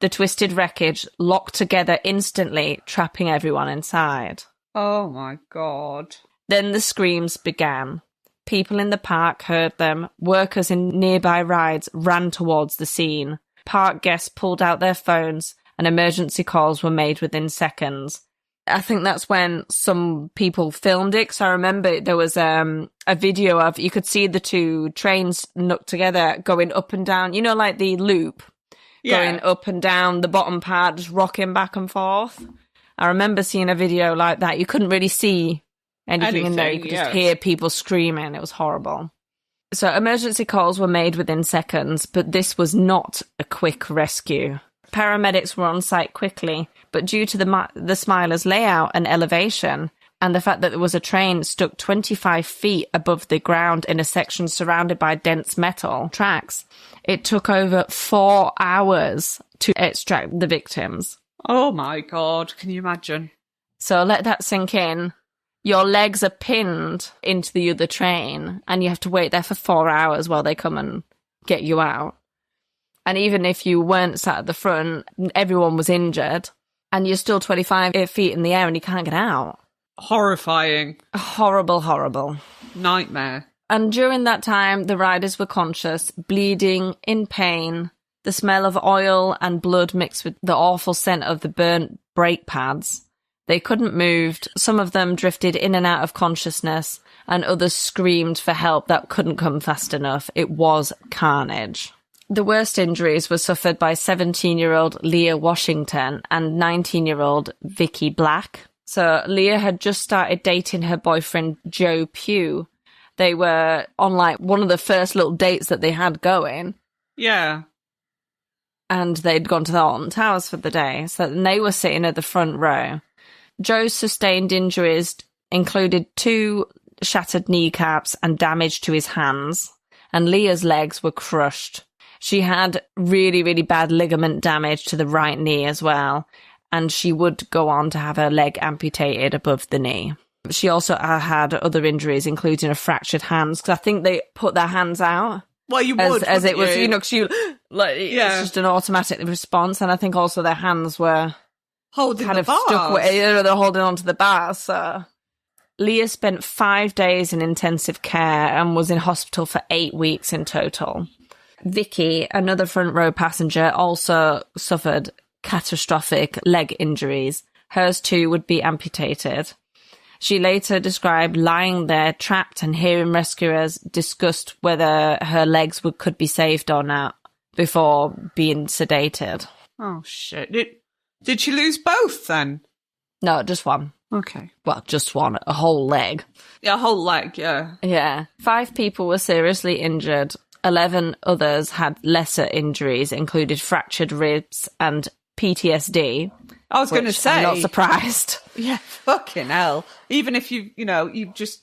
The twisted wreckage locked together instantly, trapping everyone inside. Oh my God. Then the screams began. People in the park heard them. Workers in nearby rides ran towards the scene. Park guests pulled out their phones and emergency calls were made within seconds. I think that's when some people filmed it, because I remember there was a video of, you could see the two trains knocked together going up and down, like the loop, going up and down the bottom part, just rocking back and forth. I remember seeing a video like that. You couldn't really see anything in there. You could just hear people screaming. It was horrible. So emergency calls were made within seconds, but this was not a quick rescue. Paramedics were on site quickly, but due to the Smiler's layout and elevation, and the fact that there was a train stuck 25 feet above the ground in a section surrounded by dense metal tracks, it took over 4 hours to extract the victims. Oh my God, can you imagine? So let that sink in. Your legs are pinned into the other train, and you have to wait there for 4 hours while they come and get you out. And even if you weren't sat at the front, everyone was injured, and you're still 25 feet in the air and you can't get out. Horrifying. Horrible, horrible. Nightmare. And during that time, the riders were conscious, bleeding, in pain. The smell of oil and blood mixed with the awful scent of the burnt brake pads. They couldn't move. Some of them drifted in and out of consciousness, and others screamed for help that couldn't come fast enough. It was carnage. The worst injuries were suffered by 17-year-old Leah Washington and 19-year-old Vicky Black. So Leah had just started dating her boyfriend Joe Pugh. They were on one of the first little dates that they had going. Yeah. And they'd gone to the Alton Towers for the day. So they were sitting at the front row. Joe's sustained injuries included 2 shattered kneecaps and damage to his hands. And Leah's legs were crushed. She had really, really bad ligament damage to the right knee as well, and she would go on to have her leg amputated above the knee. She also had other injuries, including a fractured hands, because I think they put their hands out. Well, you would, as it was, you? because it's just an automatic response, and I think also their hands were holding kind the of bars. stuck. They're holding onto the bars. So Leah spent 5 days in intensive care and was in hospital for 8 weeks in total. Vicky, another front row passenger, also suffered catastrophic leg injuries. Hers too would be amputated. She later described lying there trapped and hearing rescuers discussed whether her legs could be saved or not before being sedated. Oh, shit. Did she lose both then? No, just one. Okay. Well, just one. A whole leg. Yeah, a whole leg, yeah. Yeah. 5 people were seriously injured. 11 others had lesser injuries, included fractured ribs and PTSD. I was going to say. I'm not surprised. Yeah, fucking hell. Even if you're just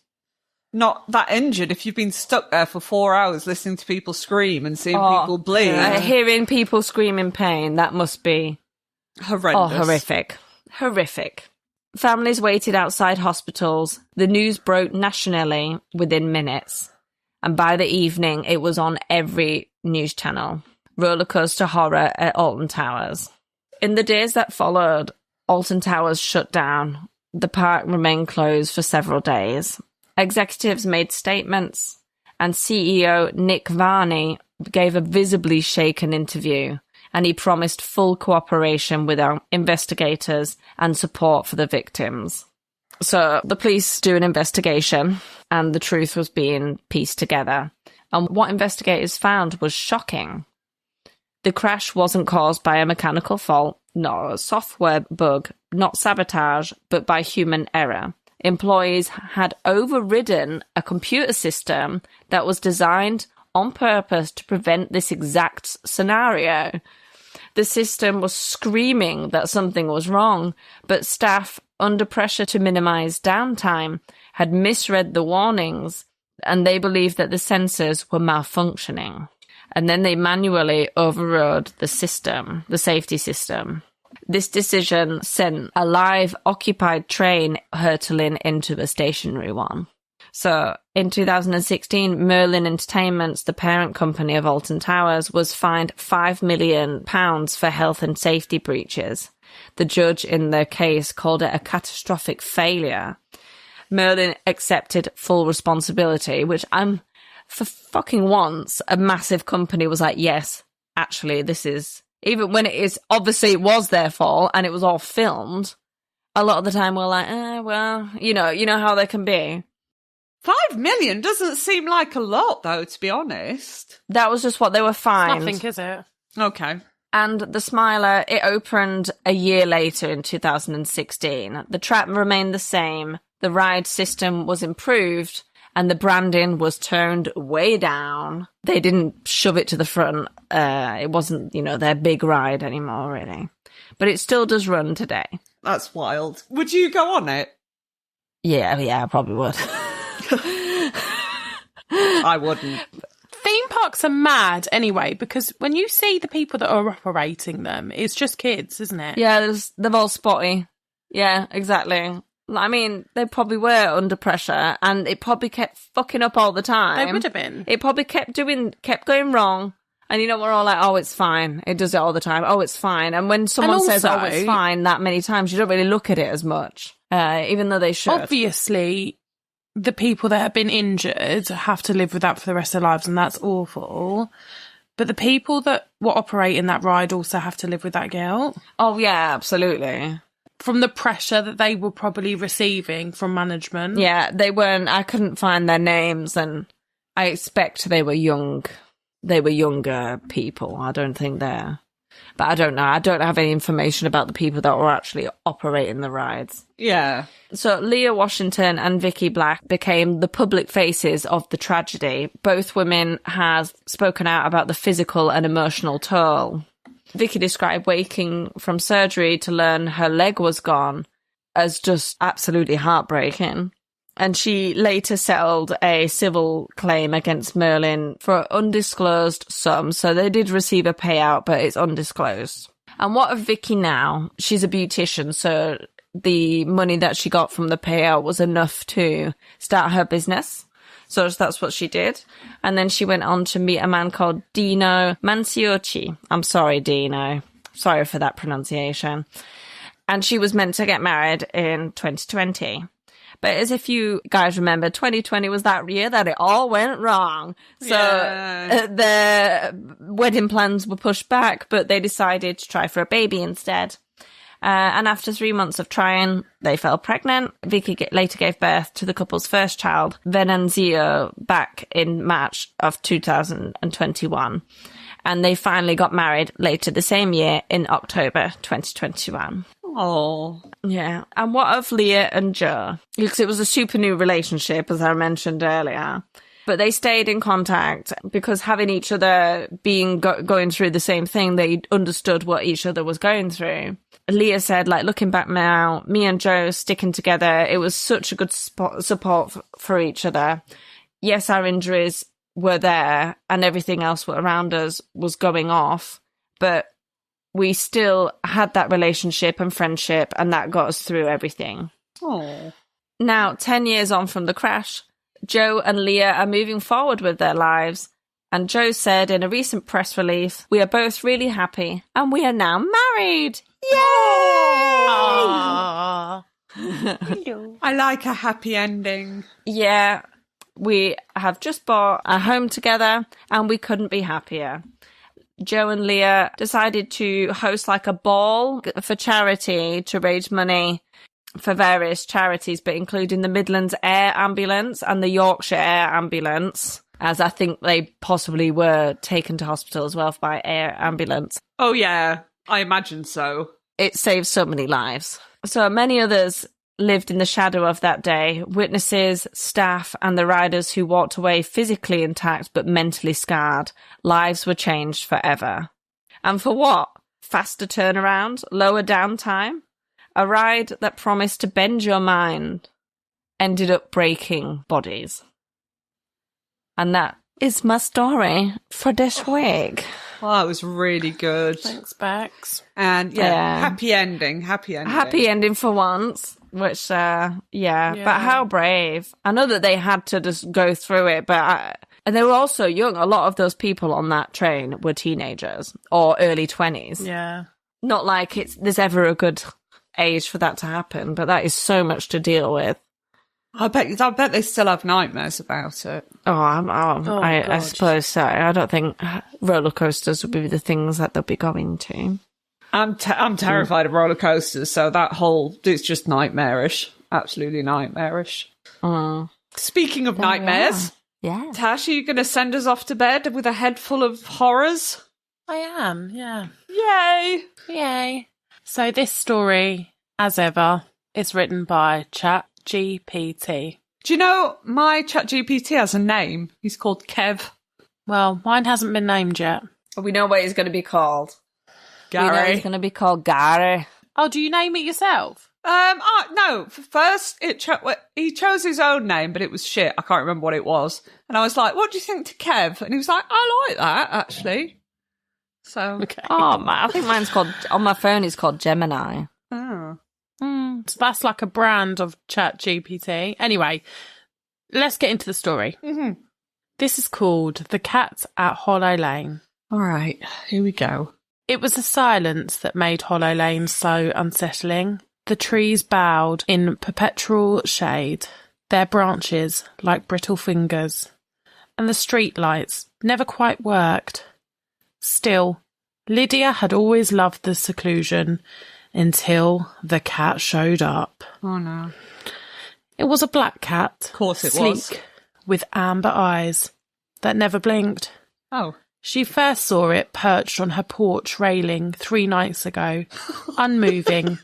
not that injured, if you've been stuck there for 4 hours listening to people scream and seeing people bleed. Hearing people scream in pain, that must be horrendous. Horrific. Horrific. Families waited outside hospitals. The news broke nationally within minutes. And by the evening, it was on every news channel. Rollercoaster horror at Alton Towers. In the days that followed, Alton Towers shut down. The park remained closed for several days. Executives made statements, and CEO Nick Varney gave a visibly shaken interview, and he promised full cooperation with our investigators and support for the victims. So the police do an investigation, and the truth was being pieced together. And what investigators found was shocking. The crash wasn't caused by a mechanical fault, not a software bug, not sabotage, but by human error. Employees had overridden a computer system that was designed on purpose to prevent this exact scenario. The system was screaming that something was wrong, but staff, under pressure to minimize downtime, had misread the warnings, and they believed that the sensors were malfunctioning. And then they manually overrode the system, the safety system. This decision sent a live occupied train hurtling into the stationary one. So in 2016, Merlin Entertainments, the parent company of Alton Towers, was fined £5 million for health and safety breaches. The judge in the case called it a catastrophic failure. Merlin accepted full responsibility, which for fucking once, a massive company was like, yes, actually, this is, even when it is, obviously it was their fault and it was all filmed, a lot of the time we're like, well, you know how they can be. 5 million doesn't seem like a lot, though, to be honest. That was just what they were fined. Nothing, is it? Okay. And the Smiler, it opened a year later in 2016. The trap remained the same. The ride system was improved, and the branding was turned way down. They didn't shove it to the front. It wasn't, their big ride anymore, really. But it still does run today. That's wild. Would you go on it? Yeah, I probably would. I wouldn't. Theme parks are mad anyway, because when you see the people that are operating them, it's just kids, isn't it? Yeah, they're all spotty. Yeah, exactly. I mean, they probably were under pressure, and it probably kept fucking up all the time. They would have been. It probably kept going wrong. And we're all like, oh, it's fine. It does it all the time. Oh, it's fine. And when someone says, oh, it's fine that many times, you don't really look at it as much, even though they should. Obviously, the people that have been injured have to live with that for the rest of their lives, and that's awful. But the people that were operating that ride also have to live with that guilt. Oh, yeah, absolutely. From the pressure that they were probably receiving from management. Yeah, they weren't. I couldn't find their names, and I expect they were young. They were younger people. I don't think they're. But I don't know. I don't have any information about the people that were actually operating the rides. Yeah. So Leah Washington and Vicky Black became the public faces of the tragedy. Both women have spoken out about the physical and emotional toll. Vicky described waking from surgery to learn her leg was gone as just absolutely heartbreaking. And she later settled a civil claim against Merlin for an undisclosed sum. So they did receive a payout, but it's undisclosed. And what of Vicky now? She's a beautician, so the money that she got from the payout was enough to start her business. So that's what she did. And then she went on to meet a man called Dino Manciocchi. I'm sorry, Dino. Sorry for that pronunciation. And she was meant to get married in 2020. But as if you guys remember, 2020 was that year that it all went wrong. So the wedding plans were pushed back, but they decided to try for a baby instead. And after 3 months of trying, they fell pregnant. Vicky later gave birth to the couple's first child, Venanzio, back in March of 2021. And they finally got married later the same year in October 2021. Oh. Yeah. And what of Leah and Joe? Because it was a super new relationship, as I mentioned earlier. But they stayed in contact because having each other going through the same thing, they understood what each other was going through. Leah said, like, looking back now, me and Joe sticking together, it was such a good support for each other. Yes, our injuries were there and everything else around us was going off, but we still had that relationship and friendship, and that got us through everything. Oh. Now, 10 years on from the crash, Joe and Leah are moving forward with their lives. And Joe said in a recent press release, "We are both really happy and we are now married." Yay! I like a happy ending. Yeah, we have just bought a home together and we couldn't be happier. Joe and Leah decided to host like a ball for charity to raise money for various charities, but including the Midlands Air Ambulance and the Yorkshire Air Ambulance, as I think they possibly were taken to hospital as well by air ambulance. Oh, yeah, I imagine so. It saved so many lives. So many others lived in the shadow of that day. Witnesses, staff, and the riders who walked away physically intact but mentally scarred. Lives were changed forever. And for what? Faster turnaround? Lower downtime? A ride that promised to bend your mind ended up breaking bodies. And that is my story for this week. Well, that was really good. Thanks, Bex. And happy ending. Happy ending for once, which, but how brave. I know that they had to just go through it, and they were also young. A lot of those people on that train were teenagers or early 20s. Yeah. Not like there's ever a good age for that to happen, but that is so much to deal with. I bet they still have nightmares about it. I suppose so. I don't think roller coasters would be the things that they'll be going to. I'm terrified of roller coasters, so it's just nightmarish. Absolutely nightmarish. Speaking of nightmares, Tash, are you going to send us off to bed with a head full of horrors? I am, yeah. Yay! So this story, as ever, is written by ChatGPT. Do you know my ChatGPT has a name? He's called Kev. Well, mine hasn't been named yet. We know what he's going to be called. Gary. We know he's going to be called Gary. Oh, do you name it yourself? No. First, he chose his own name, but it was shit. I can't remember what it was. And I was like, "What do you think to Kev?" And he was like, "I like that, actually." So, okay. Oh, I think mine's called, on my phone, it's called Gemini. Oh. So that's like a brand of ChatGPT. Anyway, let's get into the story. Mm-hmm. This is called The Cat at Hollow Lane. All right, here we go. It was the silence that made Hollow Lane so unsettling. The trees bowed in perpetual shade, their branches like brittle fingers, and the street lights never quite worked. Still, Lydia had always loved the seclusion until the cat showed up. Oh, no. It was a black cat. Of course it sleek, was. With amber eyes that never blinked. Oh. She first saw it perched on her porch railing 3 nights ago, unmoving,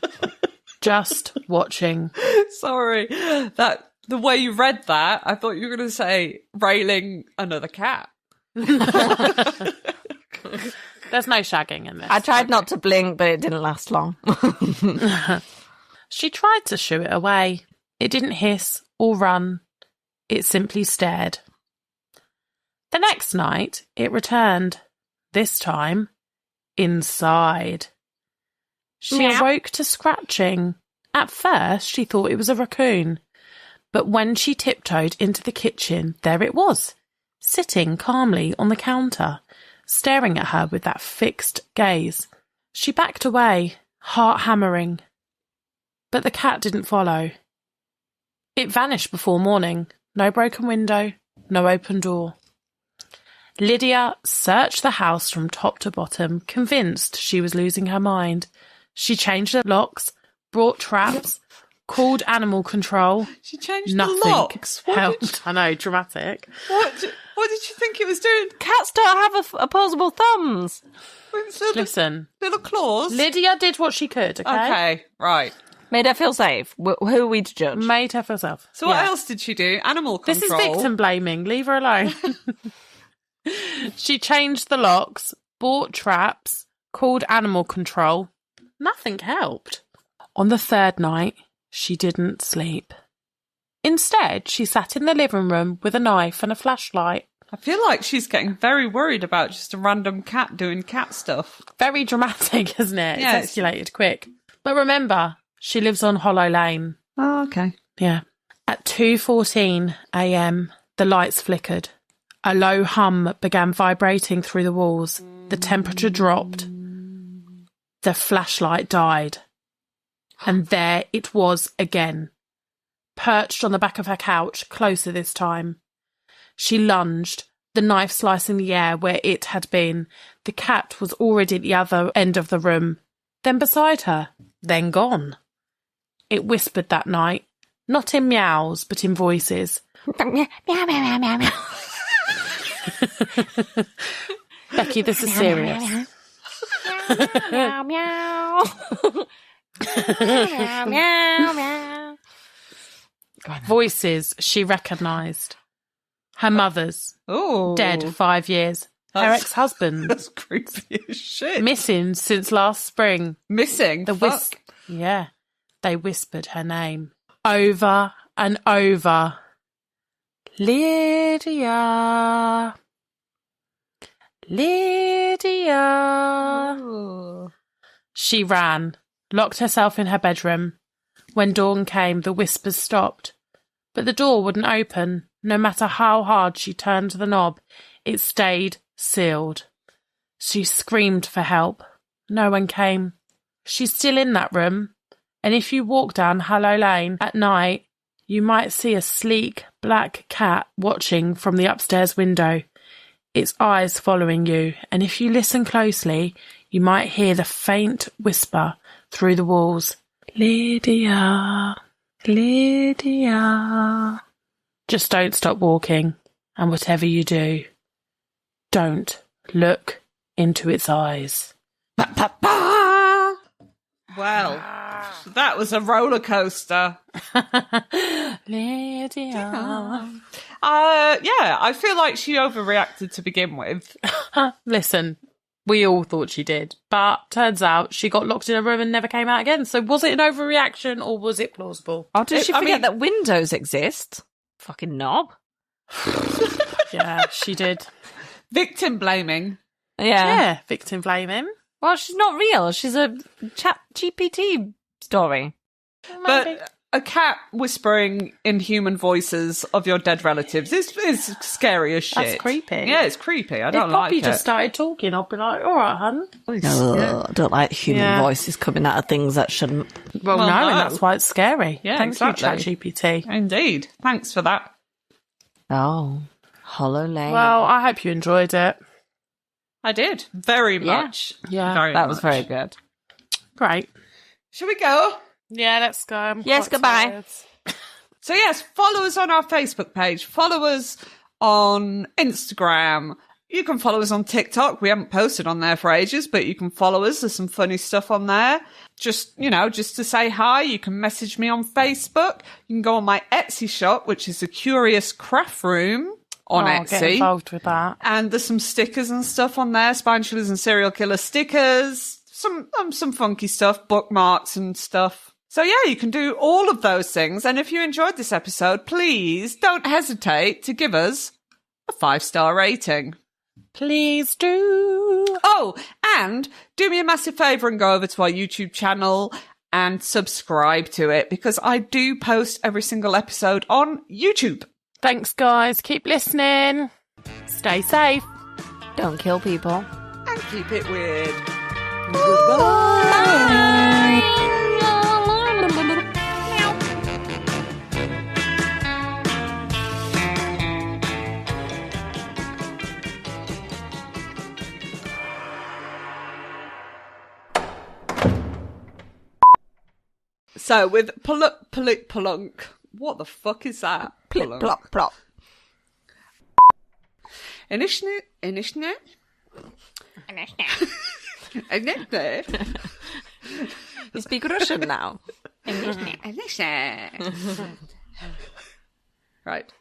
just watching. Sorry. The way you read that, I thought you were going to say railing another cat. There's no shagging in this. I tried not to blink, but it didn't last long. She tried to shoo it away. It didn't hiss or run. It simply stared. The next night, it returned. This time, inside. She awoke to scratching. At first, she thought it was a raccoon. But when she tiptoed into the kitchen, there it was, sitting calmly on the counter, staring at her with that fixed gaze. She backed away, heart hammering. But the cat didn't follow. It vanished before morning. No broken window, no open door. Lydia searched the house from top to bottom, convinced she was losing her mind. She changed the locks, brought traps, called animal control. She changed Nothing the locks. helped. I know, dramatic. What did you think it was doing? Cats don't have opposable thumbs. Listen. Little claws? Lydia did what she could, okay? Okay, right. Made her feel safe. Who are we to judge? Made her feel safe. So what else did she do? Animal control. This is victim blaming. Leave her alone. She changed the locks, bought traps, called animal control. Nothing helped. On the third night, she didn't sleep. Instead, she sat in the living room with a knife and a flashlight. I feel like she's getting very worried about just a random cat doing cat stuff. Very dramatic, isn't it? Yeah, it's escalated quick. But remember, she lives on Hollow Lane. Oh, okay. Yeah. At 2:14 a.m, the lights flickered. A low hum began vibrating through the walls. The temperature dropped. The flashlight died. And there it was again. Perched on the back of her couch, closer this time. She lunged, the knife slicing the air where it had been. The cat was already at the other end of the room. Then beside her. Then gone. It whispered that night. Not in meows, but in voices. Meow, meow, meow, meow, meow. Becky, this is serious. Meow, meow. Meow, meow, meow. Voices she recognised. Her mother's. Oh. Dead 5 years. Her ex-husband. That's creepy as shit. Missing since last spring. Missing? Yeah. They whispered her name. Over and over. Lydia. Lydia. Ooh. She ran, locked herself in her bedroom. When dawn came, the whispers stopped. But the door wouldn't open. No matter how hard she turned the knob, it stayed sealed. She screamed for help. No one came. She's still in that room, and if you walk down Hollow Lane at night, you might see a sleek black cat watching from the upstairs window, its eyes following you, and if you listen closely, you might hear the faint whisper through the walls. Lydia, Lydia. Just don't stop walking, and whatever you do, don't look into its eyes. Well, that was a roller coaster. Lydia. I feel like she overreacted to begin with. Listen, we all thought she did, but turns out she got locked in a room and never came out again. So was it an overreaction or was it plausible? Oh, did she forget that windows exist? Fucking knob. Yeah, she did. Victim blaming. Yeah, victim blaming. Well, she's not real. She's a chat GPT story. Maybe. But a cat whispering in human voices of your dead relatives is scary as shit. That's creepy. Yeah, it's creepy. I don't if like Poppy it. just started talking, I'd be like, all right, hun. I don't like human voices coming out of things that shouldn't. Well, no, and that's why it's scary. Yeah, Thanks exactly. you, ChatGPT. Indeed. Thanks for that. Oh, Hollow Lane. Well, I hope you enjoyed it. I did. Very much. Yeah. Very that much. was very good. Great. Shall we go? Yeah, let's go. I'm Yes, quite goodbye. tired. So yes, follow us on our Facebook page. Follow us on Instagram. You can follow us on TikTok. We haven't posted on there for ages, but you can follow us. There's some funny stuff on there. Just to say hi. You can message me on Facebook. You can go on my Etsy shop, which is a Curious Craft Room on Etsy. Get involved with that. And there's some stickers and stuff on there. Spine Chillers and Serial Killer stickers. Some funky stuff, bookmarks and stuff. So yeah, you can do all of those things. And if you enjoyed this episode, please don't hesitate to give us a 5-star rating. Please do. Oh, and do me a massive favour and go over to our YouTube channel and subscribe to it, because I do post every single episode on YouTube. Thanks, guys. Keep listening. Stay safe. Don't kill people. And keep it weird. Bye. So with Plunk. What the fuck is that? Plip, plop, plop. Inishne. You speak Russian now. Right.